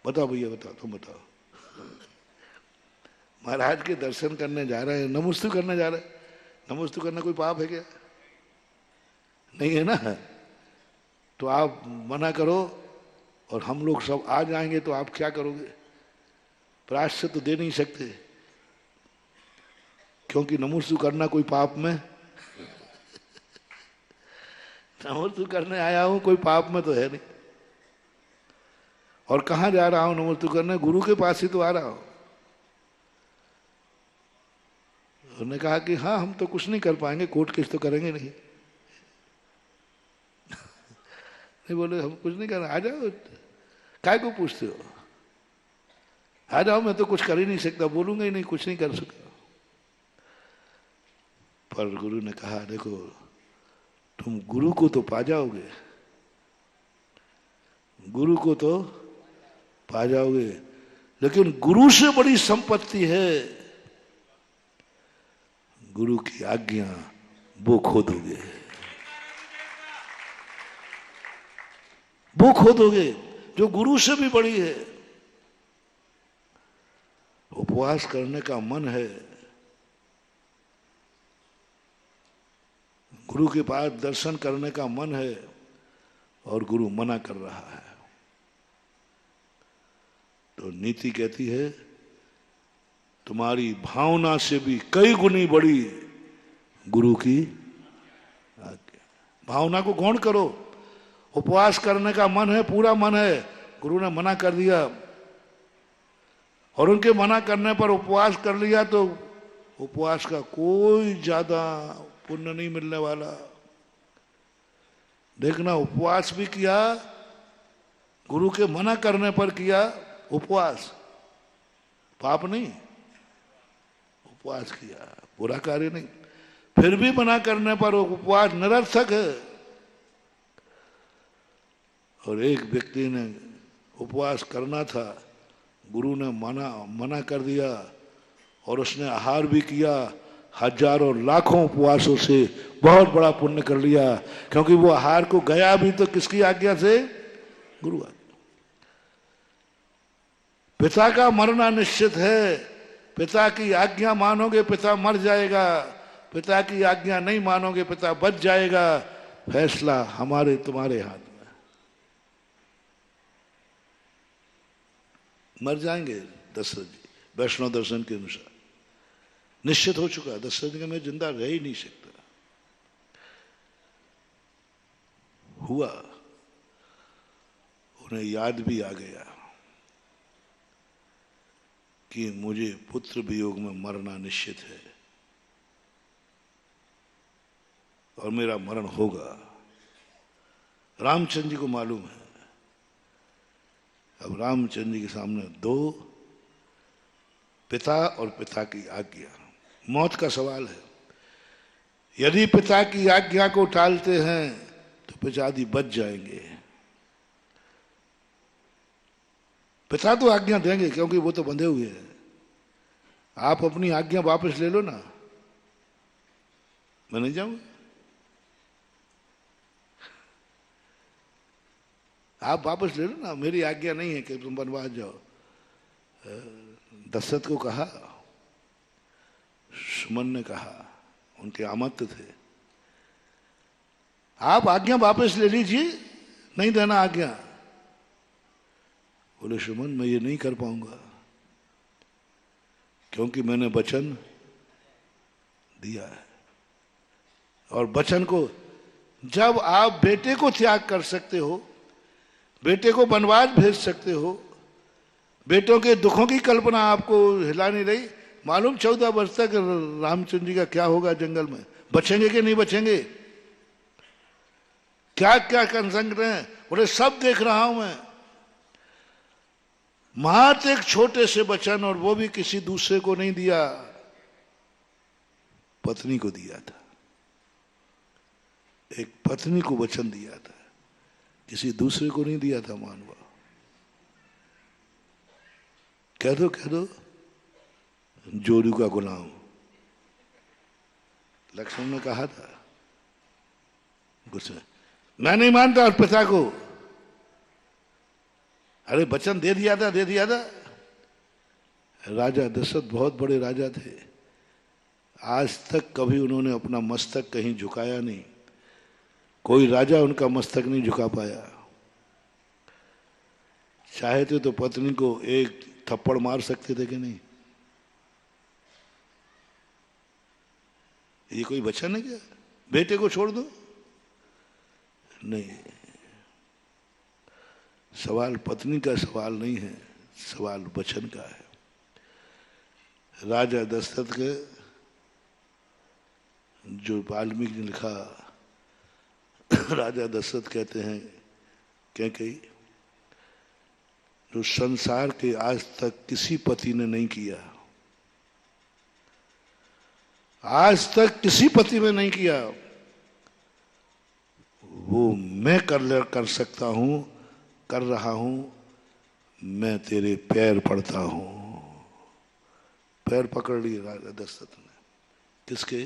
बताओ भैया, बताओ, तुम बताओ। महाराज के दर्शन करने जा रहे हैं, नमस्तु करने जा रहे हैं। नमस्तु करना कोई पाप है क्या? नहीं है ना। तो आप मना करो और हम लोग सब आ जाएंगे तो आप क्या करोगे? प्रायश्चित तो दे नहीं सकते, क्योंकि नमस्तु करना कोई पाप में नमस्तु करने आया हूं, कोई पाप में तो है नहीं। और कहां जा रहा हूं नमस्तु करने? गुरु के पास ही तो आ रहा हूं। उन्होंने कहा कि हाँ हम तो कुछ नहीं कर पाएंगे, कोर्ट केस तो करेंगे नहीं। नहीं बोले हम कुछ नहीं करना, आ जाओ, काय को पूछते हो, आ जाओ, मैं तो कुछ कर ही नहीं सकता, बोलूंगा ही नहीं, कुछ नहीं कर सकता। पर गुरु ने कहा देखो तुम गुरु को तो पा जाओगे, गुरु को तो पा जाओगे, लेकिन गुरु से बड़ी संपत्ति है गुरु की आज्ञा, वो खो दोगे, वो खो दोगे जो गुरु से भी बड़ी है। उपवास करने का मन है, गुरु के पास दर्शन करने का मन है और गुरु मना कर रहा है, तो नीति कहती है तुम्हारी भावना से भी कई गुनी बड़ी गुरु की आज्ञा। भावना को गौण करो। उपवास करने का मन है, पूरा मन है, गुरु ने मना कर दिया और उनके मना करने पर उपवास कर लिया तो उपवास का कोई ज्यादा पुण्य नहीं मिलने वाला। देखना, उपवास भी किया, गुरु के मना करने पर किया उपवास, पाप नहीं, उपवास किया, बुरा कार्य नहीं। फिर भी मना करने पर उपवास निरर्थक है। और एक व्यक्ति ने उपवास करना था, गुरु ने मना कर दिया और उसने आहार भी किया, हजारों लाखों उपवासों से बहुत बड़ा पुण्य कर लिया, क्योंकि वो आहार को गया भी तो किसकी आज्ञा से? गुरु आज्ञा। पिता का मरना निश्चित है। पिता की आज्ञा मानोगे पिता मर जाएगा, पिता की आज्ञा नहीं मानोगे पिता बच जाएगा। फैसला हमारे तुम्हारे हाथ में। मर जाएंगे दशरथ जी वैष्णव दर्शन के अनुसार, निश्चित हो चुका। दशरथ जी में जिंदा रह ही नहीं सकता। हुआ, उन्हें याद भी आ गया कि मुझे पुत्र वियोग में मरना निश्चित है और मेरा मरण होगा। रामचंद्र जी को मालूम है। अब रामचंद्र जी के सामने दो, पिता और पिता की आज्ञा, मौत का सवाल है। यदि पिता की आज्ञा को टालते हैं तो पिताजी बच जाएंगे। पिता तो आज्ञा देंगे क्योंकि वो तो बंधे हुए हैं। आप अपनी आज्ञा वापस ले लो ना, मैं नहीं जाऊंगा। आप वापस ले लो ना, मेरी आज्ञा नहीं है कि तुम बनवास जाओ। दशरथ को कहा, सुमन ने कहा, उनके आमंत्रित थे, आप आज्ञा वापस ले लीजिए, नहीं देना आज्ञा। बोले सुमन मैं ये नहीं कर पाऊंगा क्योंकि मैंने वचन दिया है। और वचन को, जब आप बेटे को त्याग कर सकते हो, बेटे को वनवास भेज सकते हो, बेटों के दुखों की कल्पना आपको हिला नहीं रही। मालूम 14 वर्ष तक रामचंद्र जी का क्या होगा जंगल में, बचेंगे कि नहीं बचेंगे, क्या क्या संकट हैं, बोले सब देख रहा हूं मैं। मात्र एक छोटे से वचन, और वो भी किसी दूसरे को नहीं दिया, पत्नी को दिया था। एक पत्नी को वचन दिया था, किसी दूसरे को नहीं दिया था। मानवा कह दो जोरू का गुलाम, लक्ष्मण ने कहा था गुस्से, मैं नहीं मानता। और पिता को, अरे वचन दे दिया था। राजा दशरथ बहुत बड़े राजा थे, आज तक कभी उन्होंने अपना मस्तक कहीं झुकाया नहीं। कोई राजा उनका मस्तक नहीं झुका पाया। चाहते तो पत्नी को एक थप्पड़ मार सकते थे कि नहीं? ये कोई वचन है क्या? बेटे को छोड़ दो, नहीं। सवाल पत्नी का सवाल नहीं है, सवाल वचन का है। राजा दशरथ के, जो वाल्मीकि ने लिखा, राजा दशरथ कहते हैं क्योंकि जो संसार के आज तक किसी पति ने नहीं किया, आज तक किसी पति ने नहीं किया, वो मैं कर सकता हूं, कर रहा हूं। मैं तेरे पैर पड़ता हूं। पैर पकड़ लिए राजा दशरथ ने। किसके?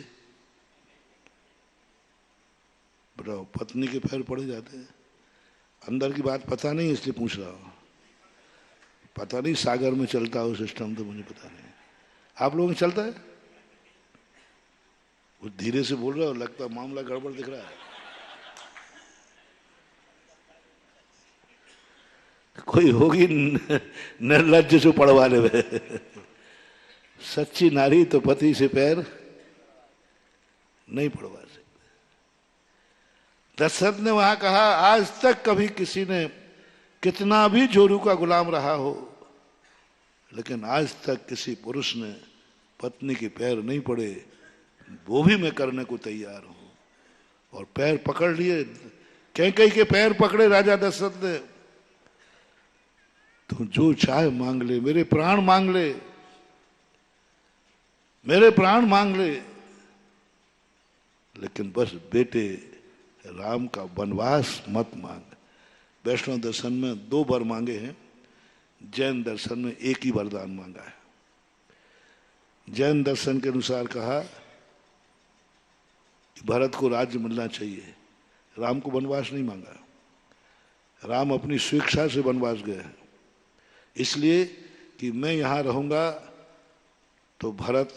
बताओ, पत्नी के पैर पड़े जाते हैं। अंदर की बात पता नहीं इसलिए पूछ रहा हूं। पता नहीं सागर में चलता हो सिस्टम, तो मुझे पता नहीं। आप लोगों में चलता है? वो धीरे से बोल रहा हो, लगता मामला गड़बड़ दिख रहा है। कोई होगी निर्लज्ज जो पढ़वाने में। सच्ची नारी तो पति से पैर नहीं पड़वा सकती। दशरथ ने वहां कहा, आज तक कभी किसी ने कितना भी जोरू का गुलाम रहा हो, लेकिन आज तक किसी पुरुष ने पत्नी के पैर नहीं पड़े, वो भी मैं करने को तैयार हूं। और पैर पकड़ लिए, कैकेयी के पैर पकड़े राजा दशरथ ने। तू जो चाहे मांग ले, मेरे प्राण मांग ले, मेरे प्राण मांग ले, लेकिन बस बेटे राम का वनवास मत मांग। वैष्णव दर्शन में 2 वर मांगे हैं, जैन दर्शन में एक ही वरदान मांगा है। जैन दर्शन के अनुसार कहा कि भरत को राज्य मिलना चाहिए, राम को वनवास नहीं मांगा। राम अपनी स्वेच्छा से वनवास गए हैं, इसलिए कि मैं यहां रहूंगा तो भरत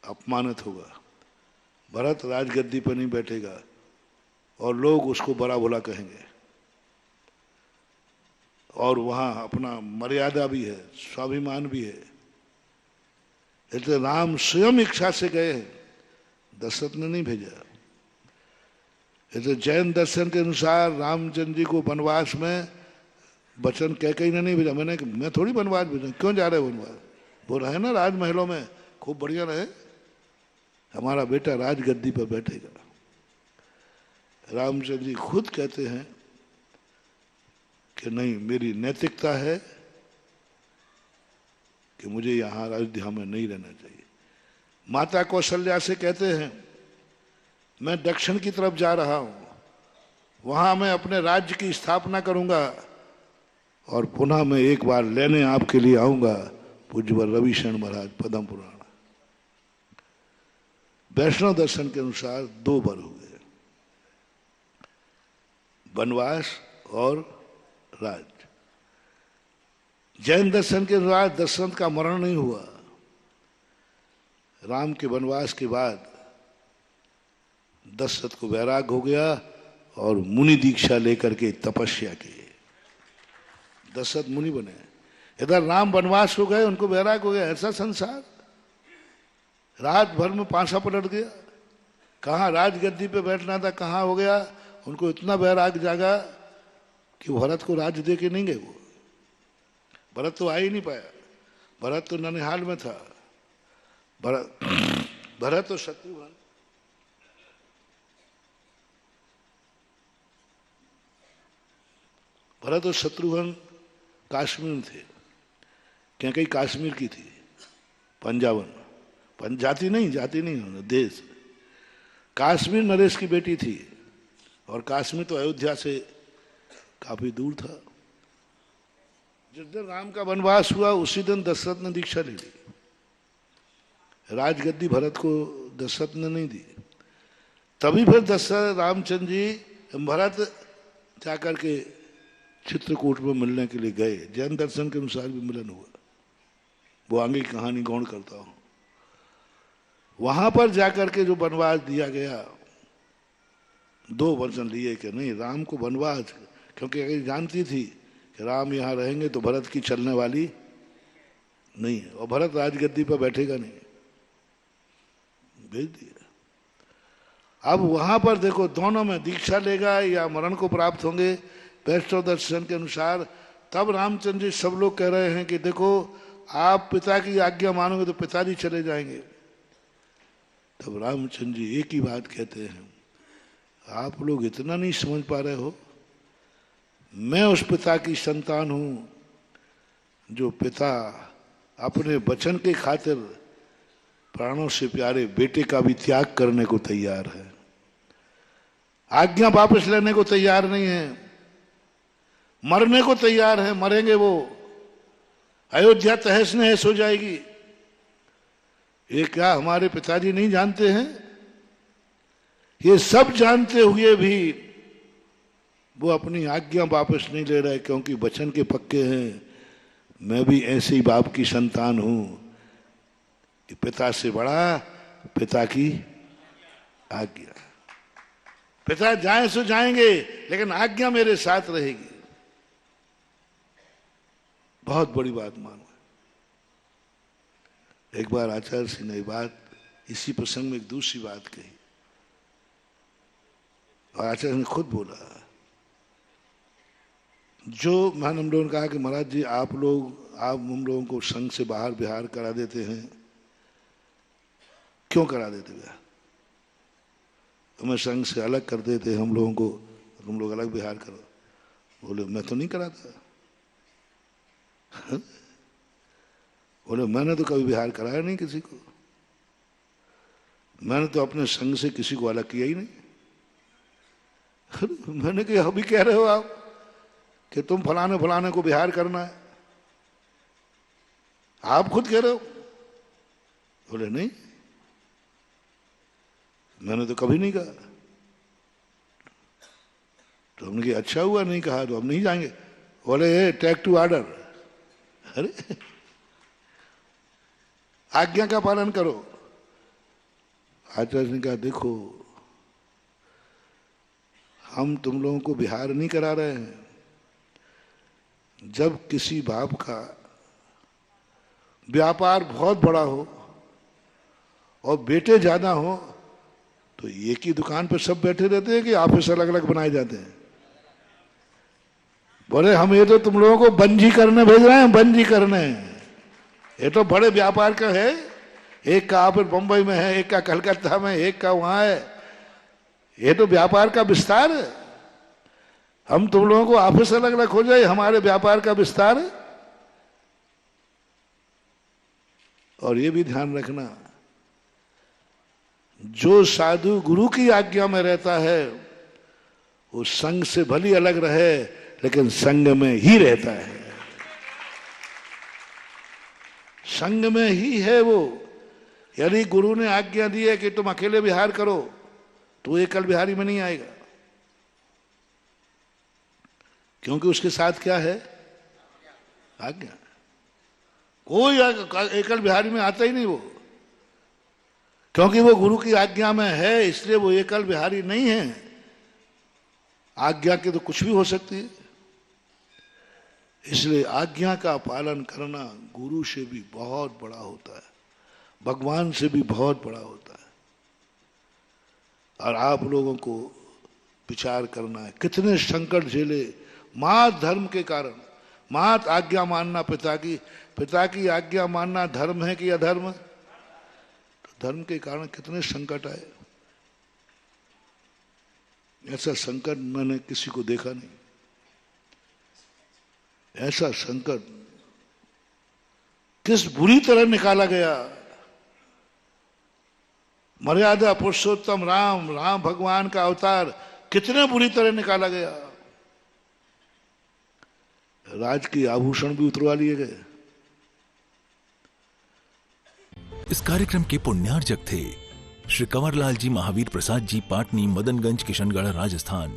अपमानित होगा, भरत राजगद्दी पर नहीं बैठेगा और लोग उसको बड़ा भला कहेंगे। और वहां अपना मर्यादा भी है, स्वाभिमान भी है। इसलिए राम स्वयं इच्छा से गए हैं, दशरथ ने नहीं भेजा। इसलिए जैन दर्शन के अनुसार रामचंद्र जी को वनवास में वचन कैकेयी ने नहीं भेजा। मैं थोड़ी वनवास भेजा, क्यों जा रहे वनवास? वो रहे ना राजमहलों में, खूब बढ़िया रहे, हमारा बेटा राजगद्दी पर बैठेगा। रामचंद्र जी खुद कहते हैं कि नहीं, मेरी नैतिकता है कि मुझे यहां अयोध्या में नहीं रहना चाहिए। माता कौशल्या से कहते हैं, मैं दक्षिण की तरफ जा रहा हूं, वहां मैं अपने राज्य की स्थापना करूंगा और पुनः मैं एक बार लेने आपके लिए आऊंगा। पूज्यवर रविशरण महाराज, पद्म पुराण। वैष्णव दर्शन के अनुसार 2 वर हुए, वनवास और राज्य। जैन दर्शन के अनुसार दशरथ का मरण नहीं हुआ। राम के वनवास के बाद दशरथ को वैराग हो गया और मुनि दीक्षा लेकर के तपस्या की, दशरथ मुनि बने। इधर राम वनवास हो गए, उनको वैराग हो गया। ऐसा संसार, रात भर में पांसा पलट गया। कहाँ राजगद्दी पे बैठना था, कहाँ हो गया। उनको इतना वैराग जागा कि भरत को राज्य दे के नहीं गए। वो भरत तो आ ही नहीं पाया, भरत तो ननिहाल में था। भरत तो शत्रुघ्न, भरत और शत्रुघ्न कश्मीर में थे। कैकेयी कश्मीर की थी, पंजाबन, जाति नहीं देश। कश्मीर नरेश की बेटी थी और कश्मीर तो अयोध्या से काफी दूर था। जिस दिन राम का वनवास हुआ उसी दिन दशरथ ने दीक्षा ले ली। राजगद्दी भरत को दशरथ ने नहीं दी। तभी फिर दशरथ रामचंद्र जी भरत जाकर के चित्रकूट में मिलने के लिए गए। जैन दर्शन के अनुसार भी मिलन हुआ, वो आगे की कहानी गौण करता हूं। वहां पर जाकर के जो वनवास दिया गया, 2 वचन लिए कि नहीं, राम को वनवास, क्योंकि अगर जानती थी कि राम यहां रहेंगे तो भरत की चलने वाली नहीं है और भरत राजगद्दी पर बैठेगा नहीं, भेज दिया। अब वहां पर देखो, दोनों में दीक्षा लेगा या मरण को प्राप्त होंगे। वैष्णव दर्शन के अनुसार तब रामचंद्र जी, सब लोग कह रहे हैं कि देखो, आप पिता की आज्ञा मानोगे तो पिताजी चले जाएंगे। तब रामचंद्र जी एक ही बात कहते हैं, आप लोग इतना नहीं समझ पा रहे हो, मैं उस पिता की संतान हूं जो पिता अपने वचन के खातिर प्राणों से प्यारे बेटे का भी त्याग करने को तैयार है, आज्ञा वापस लेने को तैयार नहीं है, मरने को तैयार है। मरेंगे वो, अयोध्या तहस नहस हो जाएगी। ये क्या हमारे पिताजी नहीं जानते हैं? ये सब जानते हुए भी वो अपनी आज्ञा वापस नहीं ले रहे, क्योंकि वचन के पक्के हैं। मैं भी ऐसे ही बाप की संतान हूं कि पिता से बड़ा पिता की आज्ञा। पिता जाए सो जाएंगे, लेकिन आज्ञा मेरे साथ रहेगी। बहुत बड़ी बात मानो। एक बार आचार्य सिंह ने बात इसी प्रसंग में एक दूसरी बात कही, और आचार्य ने खुद बोला, जो महान हम लोगों ने कहा कि महाराज जी आप हम लोगों को संघ से बाहर विहार करा देते हैं, क्यों करा देते विहार? हमें संघ से अलग कर देते हम लोगों को, तुम लोग अलग विहार करो। बोले मैं तो नहीं कराता। बोले मैंने तो कभी विहार कराया नहीं किसी को, मैंने तो अपने संघ से किसी को अलग किया ही नहीं। मैंने कहा अभी कह रहे हो आप कि तुम फलाने फलाने को विहार करना है, आप खुद कह रहे हो? बोले नहीं, मैंने तो कभी नहीं कहा। तो हमने कहा अच्छा हुआ नहीं कहा, तो हम नहीं जाएंगे। बोले टेक टू ऑर्डर, अरे आज्ञा का पालन करो। आचार्य ने कहा देखो हम तुम लोगों को विहार नहीं करा रहे हैं, जब किसी बाप का व्यापार बहुत बड़ा हो और बेटे ज्यादा हो तो एक ही दुकान पर सब बैठे रहते हैं कि ऑफिस अलग अलग बनाए जाते हैं? बोले हम ये तो तुम लोगों को बंजी करने भेज रहे हैं, बंजी करने। ये तो बड़े व्यापार का है, एक का ऑफिस बंबई में है, एक का कलकत्ता में, एक का वहां है। ये तो व्यापार का विस्तार है। हम तुम लोगों को ऑफिस अलग अलग हो जाए, हमारे व्यापार का विस्तार है। और ये भी ध्यान रखना, जो साधु गुरु की आज्ञा में रहता है वो संघ से भली अलग रहे लेकिन संघ में ही रहता है, संघ में ही है वो। यदि गुरु ने आज्ञा दी है कि तुम अकेले विहार करो तो वो एकल विहारी में नहीं आएगा, क्योंकि उसके साथ क्या है? आज्ञा। कोई एकल विहारी में आता ही नहीं वो, क्योंकि वो गुरु की आज्ञा में है, इसलिए वो एकल विहारी नहीं है। आज्ञा के तो कुछ भी हो सकती है, इसलिए आज्ञा का पालन करना गुरु से भी बहुत बड़ा होता है, भगवान से भी बहुत बड़ा होता है। और आप लोगों को विचार करना है कितने संकट झेले मात धर्म के कारण। मात आज्ञा मानना पिता की आज्ञा मानना धर्म है कि अधर्म? तो धर्म के कारण कितने संकट आए। ऐसा संकट मैंने किसी को देखा नहीं। ऐसा संकट किस बुरी तरह निकाला गया। मर्यादा पुरुषोत्तम राम भगवान का अवतार कितने बुरी तरह निकाला गया। राज की आभूषण भी उतरवा लिए गए। इस कार्यक्रम के पुण्यार्जक थे श्री कंवरलाल जी महावीर प्रसाद जी, पाटनी, मदनगंज, किशनगढ़, राजस्थान।